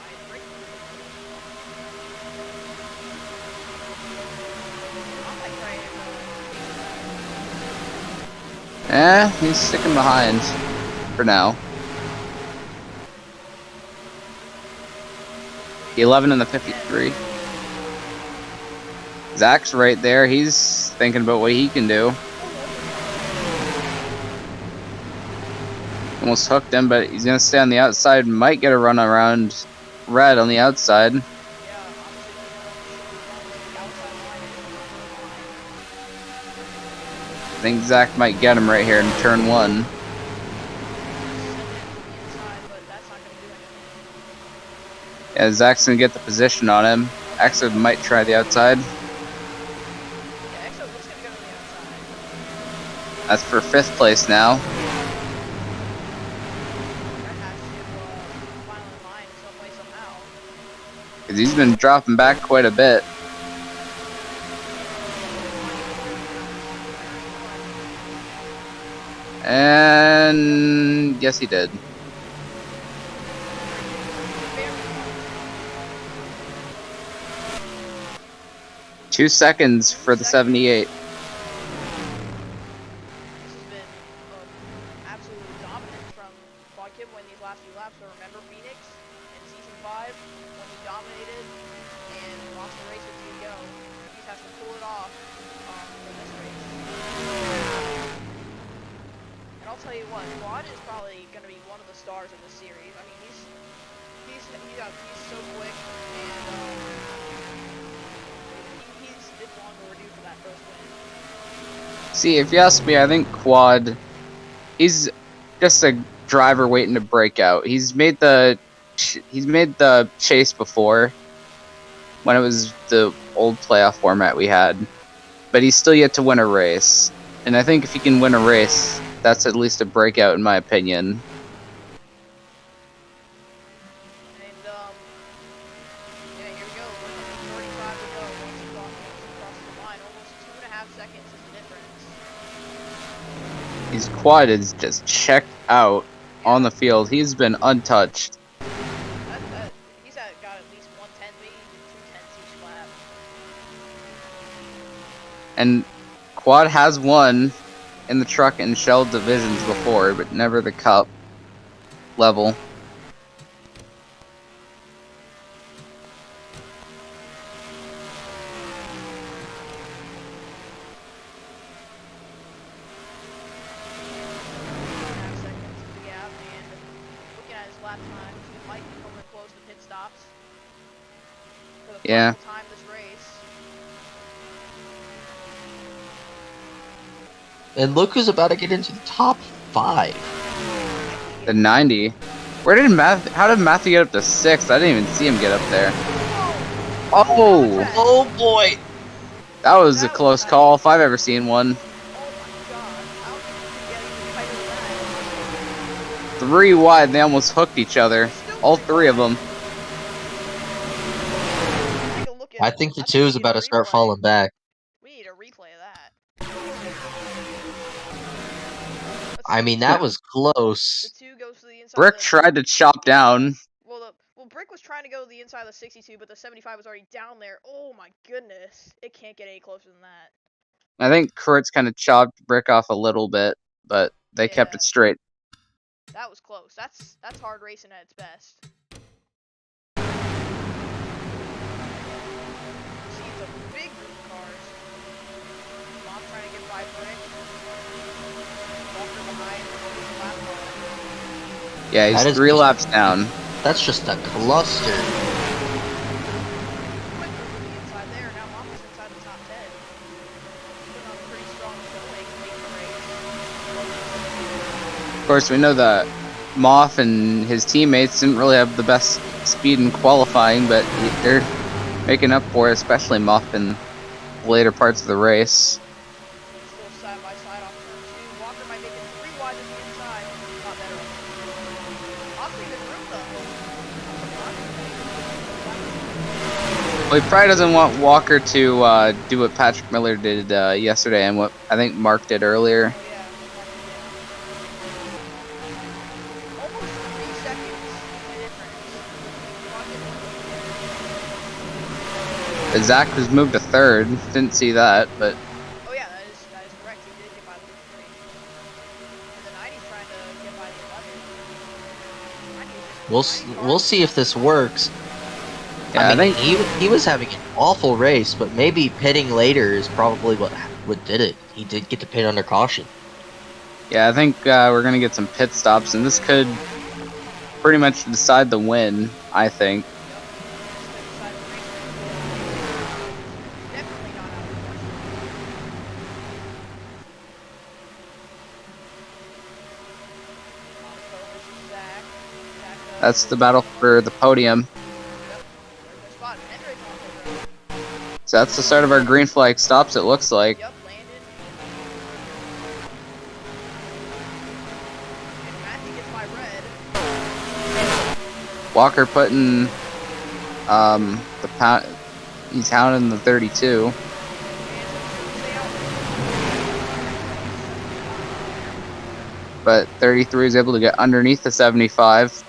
He's sticking behind for now. The 11 and the 53. Zach's right there. He's thinking about what he can do. Almost hooked him, but he's going to stay on the outside. Might get a run around Red on the outside. I think Zach might get him right here in turn 1. Yeah, Zach's going to get the position on him. Exo might try the outside. That's for 5th place now. Because he's been dropping back quite a bit. And yes, he did. Two seconds for the 78. This has been absolutely dominant series. I mean, he's so quick, and it's long overdue for that first win. See, if you ask me, I think Quad, he's just a driver waiting to break out. He's made the chase before when it was the old playoff format we had, but he's still yet to win a race. And I think if he can win a race, that's at least a breakout in my opinion. And yeah, here we go. We're coming 35 to go. Once across the line, almost 2.5 seconds is the difference. His Quad is just checked out on the field. He's been untouched. He's got at least 110, maybe even 210s each lap. And Quad has won in the truck and shell divisions before, but never the cup level. Yeah. Time this race. And look who's about to get into the top 5. The 90. How did Matthew get up to 6th? I didn't even see him get up there. Oh boy! That was a close call if I've ever seen one. Oh my god. I don't think you can get any tighter than that. 3 wide, they almost hooked each other. All 3 of them. I think the 2 is about to start falling back. We need a replay of that. I mean, that was close. The 2 goes to the inside. Brick tried to chop down. Well, Brick was trying to go to the inside of the 62, but the 75 was already down there. Oh my goodness. It can't get any closer than that. I think Kurtz kind of chopped Brick off a little bit, but they kept it straight. That was close. That's hard racing at its best. See, it's a big group of cars. Mom trying to get by Brick. Walker behind. Lap car. Yeah, he's 3 laps down. That's just a cluster. Quick move to the inside there. Now Mom is inside the top 10. Putting on a pretty strong showing late in the race. Of course, we know that Moff and his teammates didn't really have the best speed in qualifying, but they're making up for it, especially Moff in the later parts of the race. Still side by side off turn 2. Walker might make it 3 wide to the inside. Not better. Awfully good room though. Well, he probably doesn't want Walker to do what Patrick Miller did yesterday and what I think Mark did earlier. Oh, yeah. Almost 3 seconds the difference. Zach was moved to 3rd. Didn't see that, but Oh yeah, that is correct. He did get by the 3. And the 90's trying to get by the 11. We'll see if this works. yeah, I mean, he was having an awful race, but maybe pitting later is probably what did it. He did get to pit under caution. yeah, I think we're gonna get some pit stops, and this could pretty much decide the win. I think. That's the battle for the podium. So that's the start of our green flag stops, it looks like. Yep, landed. And Matthew gets by red. Walker putting the pound. He's hounding the 32. But 33 is able to get underneath the 75.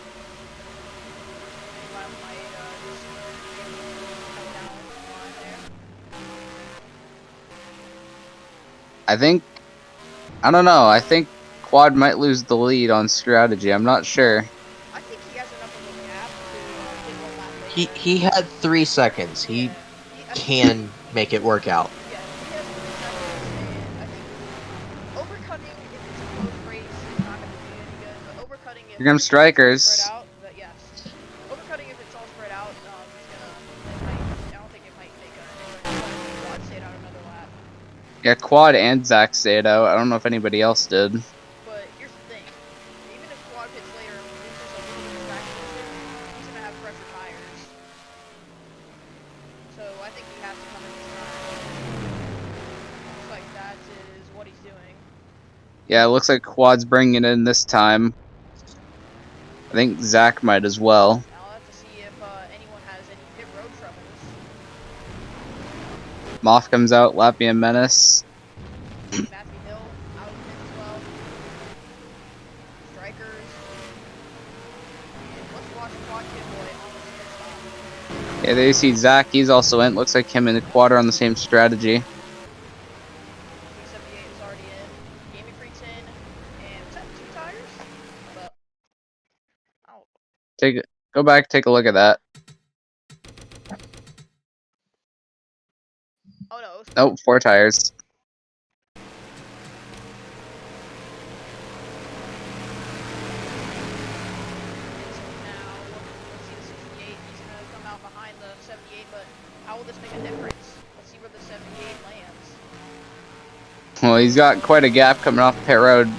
I don't know. I think Quad might lose the lead on strategy. I'm not sure. I think he has enough of a gap to get one lap later. He had 3 seconds. He can make it work out. Yeah, he has 3 seconds, and I think overcutting, if it's a close race, is not going to do any good, but overcutting if Here comes it's all strikers. spread out, but yes. Overcutting if it's all spread out, I don't think it might make a difference. Quad stayed out another lap. Yeah, Quad and Zach stayed out. I don't know if anybody else did. But here's the thing. Even if Quad pits later and loses a little bit of traction, he's gonna have pressure tires. So I think he has to come in this time. Looks like that is what he's doing. Yeah, it looks like Quad's bringing it in this time. I think Zach might as well. Now I'll have to see if anyone has any pit road troubles. Moth comes out, Latvian Menace. Matthew Hill out of the pits as well. Strikers. And let's watch Quad Kid Boy on this pit stop. Yeah, there you see Zach. He's also in. Looks like him and the Quad are on the same strategy. 378 is already in. Gaming Freak's in. And was that 2 tires? Hold up. Oh, Go back, take a look at that. oh no, it was 4. Nope, 4 tires. Now, let's see the 68. He's going to come out behind the 78, but how will this make a difference? Let's see where the 78 lands. Well, he's got quite a gap coming off pit road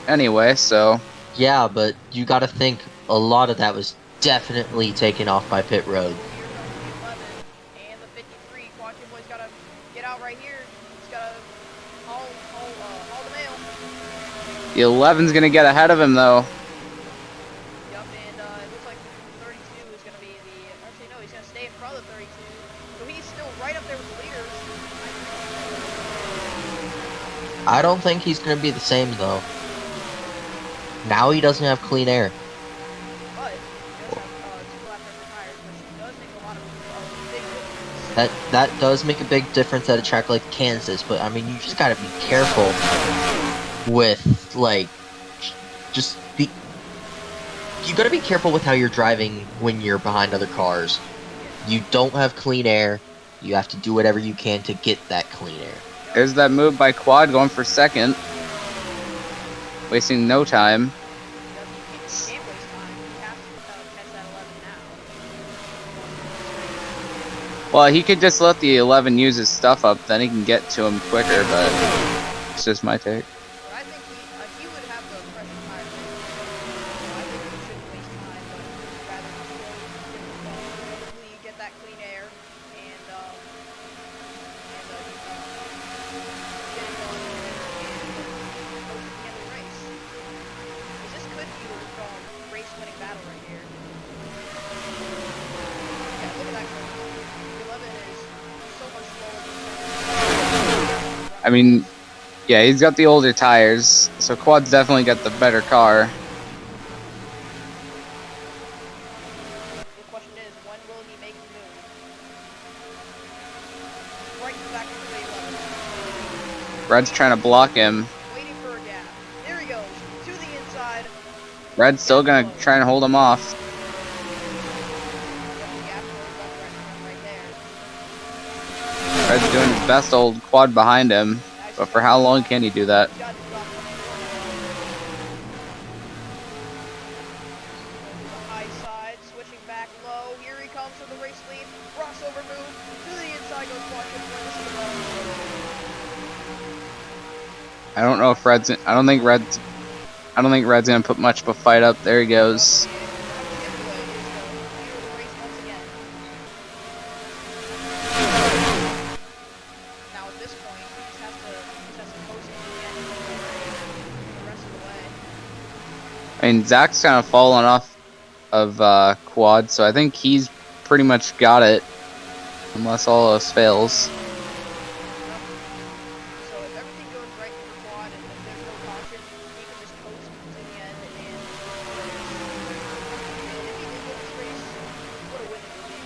anyway, so... Yeah, but you gotta think a lot of that was definitely taken off by pit road. Here comes the 11 and the 53. Quad Kid Boy's got to get out right here. He's got to haul the mail. The 11's gonna get ahead of him, though. Yup, and it looks like 32 is going to be the... Actually, no, he's going to stay in front of the 32. So he's still right up there with the leaders. I don't think he's gonna be the same though. Now he doesn't have clean air. But he does have 2 lap pressure tires, which does make a lot of big difference. That does make a big difference at a track like Kansas, but I mean you just gotta be careful with like you gotta be careful with how you're driving when you're behind other cars. You don't have clean air. You have to do whatever you can to get that clean air. There's that move by Quad going for second. Wasting no time. He can't waste time. He has to catch that 11 now. Well, he could just let the 11 use his stuff up, then he can get to him quicker, but it's just my take. But I think he would have the pressure tires. So I think he shouldn't waste time, but rather hopefully get that clean air and get it done and end the race. Because this could be the race-winning battle right here. Yeah, look at that curve. The 11 is so much slower than the I mean, yeah, he's got the older tires, so Quad's definitely got the better car. The question is, when will he make the move? Right back into the 11. Red's trying to block him. Waiting for a gap. There he goes. To the inside. Red's still gonna try and hold him off. The gap goes up right there. Red's doing his best to hold Quad behind him, but for how long can he do that? He's got to drop the high side, switching back low. Here he comes for the race lead. Crossover move. To the inside goes Quad Kid Boy. This is the ball. I don't know if Red's. I don't think Red's gonna put much of a fight up. There he goes. Now at this point, he just has to coast it again the rest of the way. I mean, Zach's kind of fallen off of Quad, so I think he's pretty much got it, unless all else fails. So if everything goes right for the Quad and if there's no caution, he can just coast to the end and if he did win this race, what a win it would be.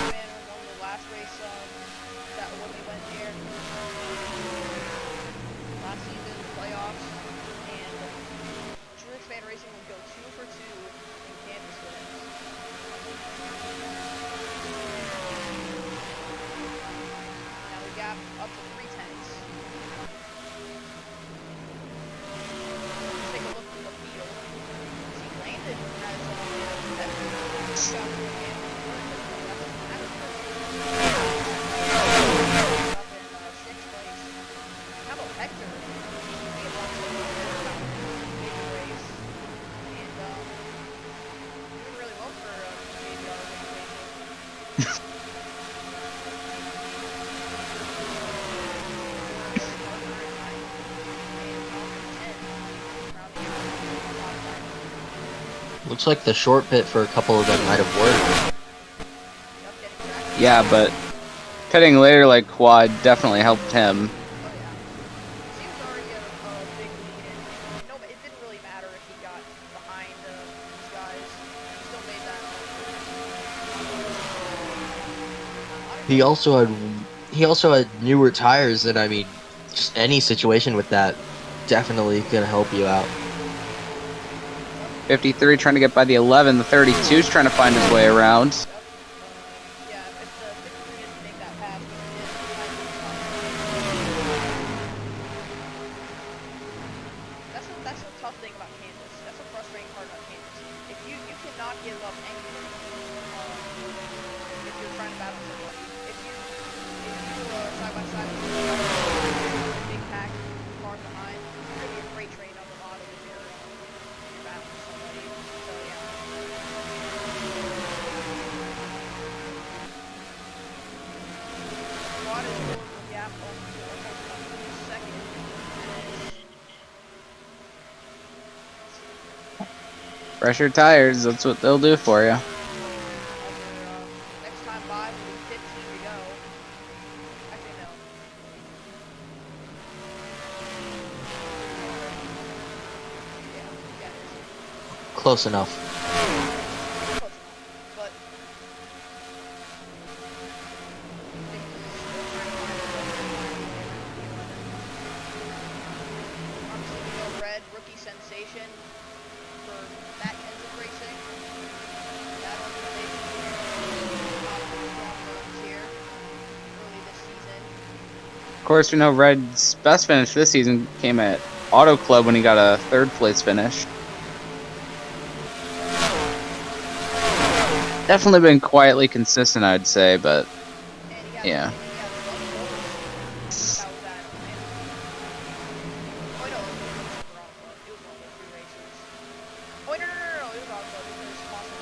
Man won the last race that when we went here last season, playoffs, and Truex Fan Racing would go 2 for 2 in Kansas with him. Looks like the short pit for a couple of them might have worked. Yep, getting traction. Yeah, but pitting later like Quad definitely helped him. Oh yeah. He was already a big lead, and no, it didn't really matter if he got behind these guys. He still made that up. He also had newer tires, and I mean, just any situation with that definitely gonna help you out. 53 trying to get by the 11. The 32 is trying to find his way around. Yep. Yeah, if the 53 didn't make that pass, which he did, that's the tough thing about Kansas. That's the frustrating part about Kansas. If you cannot give up anything, if you're trying to battle somebody. If you side by side with a big pack cars behind, you're gonna be a freight train on the bottom if you're battling somebody. So yeah. Quad is closing the gap almost a second. Pressure tires, that's what they'll do for you. Next time by will be 15 to go. Actually, no. Yeah, it is. Close enough. Close enough. But obviously we know Red, rookie sensation for Matt Kenseth Racing. That organization strong runs here early this season. Of course, we know Red's best finish this season came at Auto Club when he got a third place finish. Definitely been quietly consistent, I'd say, but And he got yeah. That was at Atlanta. Oh no, it was Super Auto Club. It was one of the 3 races. Oh wait, no, it was Auto Club because Austin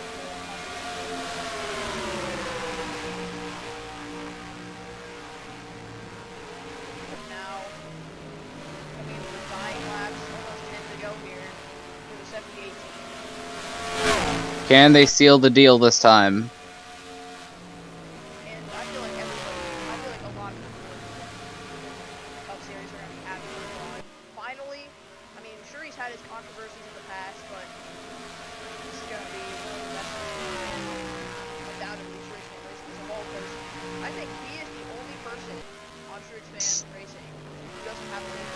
was now coming into the dying laps, almost 10 to go here for the 78 team. Can they seal the deal this time? And I feel like a lot of people in the Cup Series are going to be happy with Quad. Finally, I mean, sure he's had his controversies in the past, but this is going to be one of the best undoubtedly Truex Fan Racing as a whole, because I think he is the only person on Truex Fan Racing who doesn't have a lead.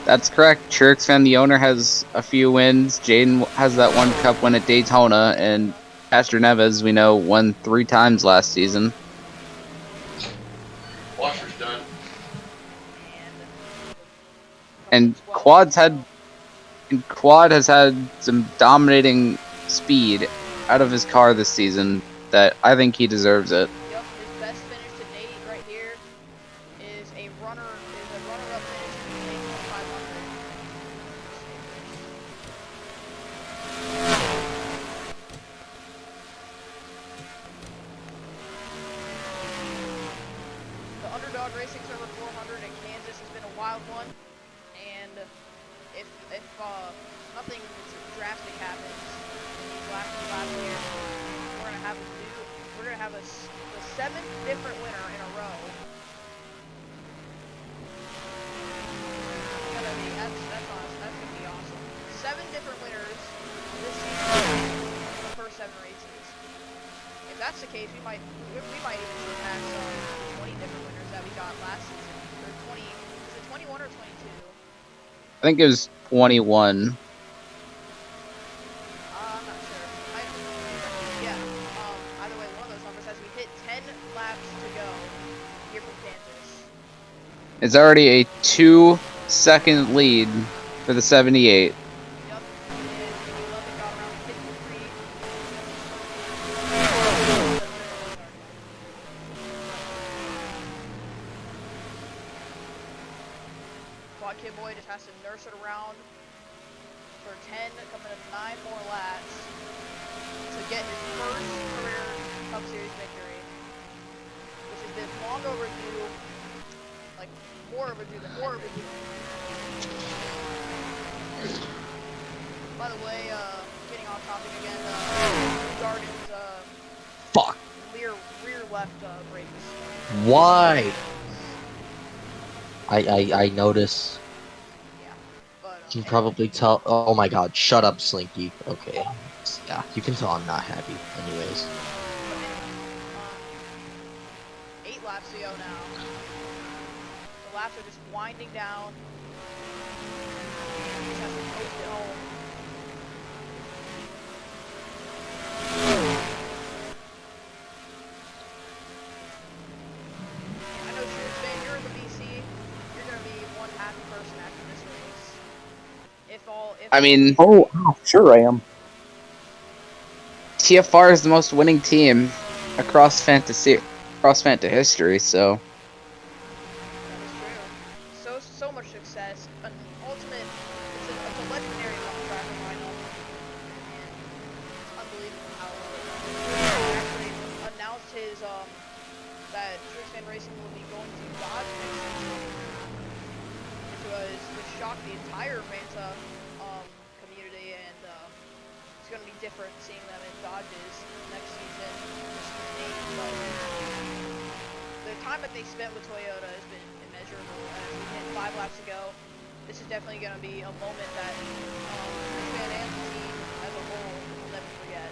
That's correct. Truex Fan, the owner, has a few wins. Jaden has that one cup win at Daytona, and Pastor Neves, we know, won 3 times last season. Washer's done. And Quad has had some dominating speed out of his car this season that I think he deserves it. Yep, his best finish to date right here is a runner-up finish in the Daytona 500. The Underdog Racing Server 400 in Kansas has been a wild one, and if nothing drastic happens in these last few laps here, we're gonna have the 7th different winner in a row. That's gonna be awesome. 7 different winners this season in the first 7 races. If that's the case, we might even surpass 20 different winners that we got last season. Or 20, is it 21 or 22? I think it was 21. I'm not sure. Either way, one of those numbers as we hit 10 laps to go here from Kansas. It's already a 2-second lead for the 78. Yep. And the 11 got around 53. Quad Kid Boy just has to nurse it around for 10, coming to 9 more laps to get his first career Cup Series victory, which has been long overdue, like more overdue than By the way, getting off topic again. Gardens, Fuck. rear left brakes. Why? I notice. Yeah, but You can probably tell. Oh my god! Shut up, Slinky. Okay. Yeah, you can tell I'm not happy. Anyways. 8 laps to go now. The laps are just winding down. Just has to coast it home. I know, Shan, you're in the BC. You're gonna be one happy person after this race. I mean, Oh, sure I am. TFR is the most winning team across Fanta history, so That is true. So much success. An ultimate. It's a legendary track lineup, and it's unbelievable how he actually announced his that Trixman Racing will be going to Dodge next season, which shocked the entire Fanta community, and it's going to be different seeing them in Dodges next season. But the time that they spent with Toyota has been immeasurable. As we hit 5 laps ago, this is definitely going to be a moment that Trixman and the team as a whole will never forget.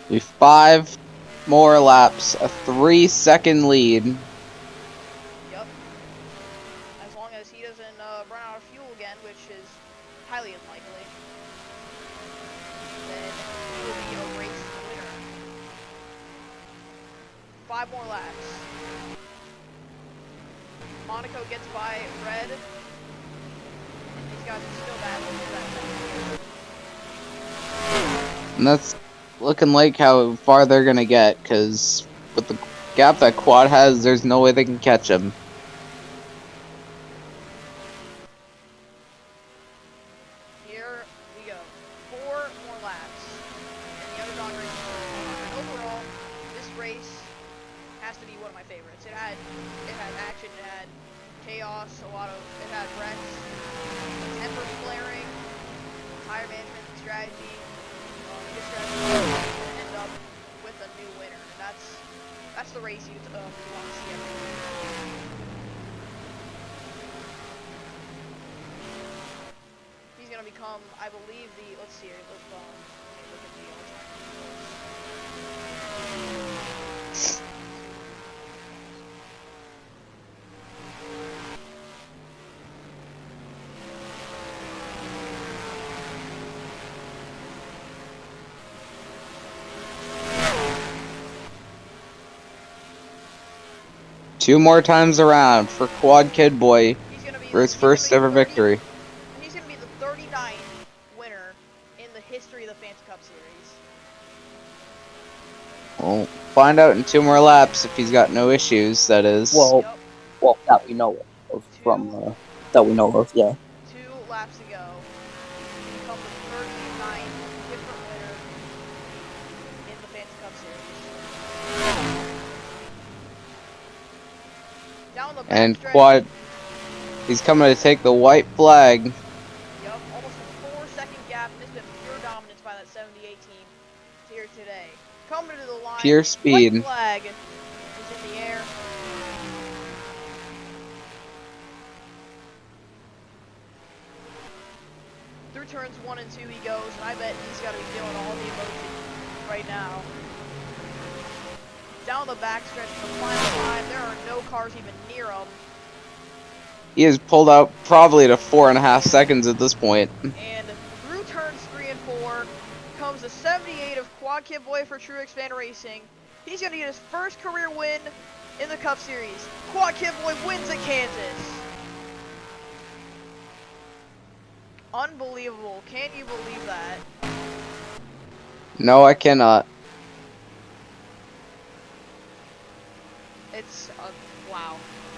be 5 more laps, a 3-second lead. Yep. As long as he doesn't run out of fuel again, which is highly unlikely, then he will be a race winner. 5 more laps. Monaco gets by Red. These guys are still battling for that. And that's looking like how far they're going to get, because with the gap that Quad has, there's no way they can catch him. Here we go. 4 more laps. And the Underdog race is going on. And overall, this race has to be one of my favorites. It had action, it had chaos, it had wrecks, tempers flaring, tire management strategy. Good strategy to end up with a new winner. And that's the race you want to see every year. He's gonna become, I believe, let's see here, let me look at the Two more times around for Quad Kid Boy for his he's gonna first be ever victory. He's gonna be the 39th winner in the history of the Fanta Cup Series. We'll find out in 2 more laps if he's got no issues, that is. Well, Yep. well, that we know of that we know of, yeah. 2 laps ago, he become the 39th different winner in the Fanta Cup Series. Down the And backstretch. Quad, he's coming to take the white flag. Yep, almost a 4-second gap, and it's been pure dominance by that 78 team here today. Coming to the line, Pure speed. white flag is in the air. Through turns 1 and 2 he goes, and I bet he's got to be feeling all the emotion right now. Down the backstretch for the final time, there are no cars even near him. He has pulled out probably to 4.5 seconds at this point. And through turns 3 and 4 comes the 78 of Quad Kid Boy for Truex Fan Racing. He's going to get his first career win in the Cup Series. Quad Kid Boy wins at Kansas. Unbelievable. Can you believe that? No, I cannot. It's wow.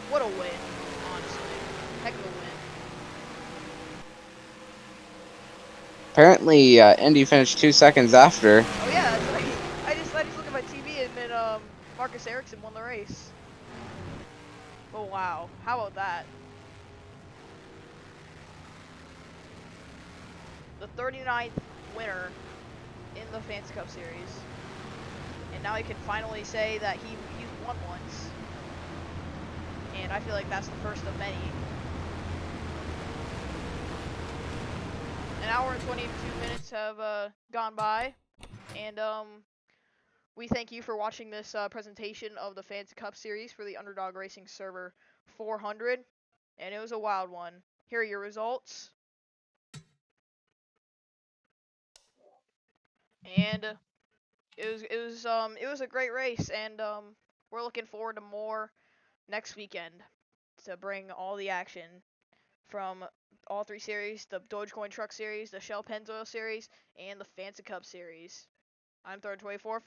What a win, honestly. Heck of a win. Apparently, Indy finished 2 seconds after. Oh yeah, that's right. I just look at my TV and then Marcus Ericsson won the race. Oh wow. How about that? the 39th winner in the Fantasy Cup Series. And now he can finally say that he's won once. And I feel like that's the first of many. An hour and 22 minutes have gone by. And we thank you for watching this presentation of the Fantasy Cup Series for the Underdog Racing Server 400. And it was a wild one. Here are your results. And it was a great race, and we're looking forward to more next weekend to bring all the action from all three series: the Dogecoin Truck Series, the Shell Pennzoil Series, and the Fantasy Cup Series. I'm Third 24 fan.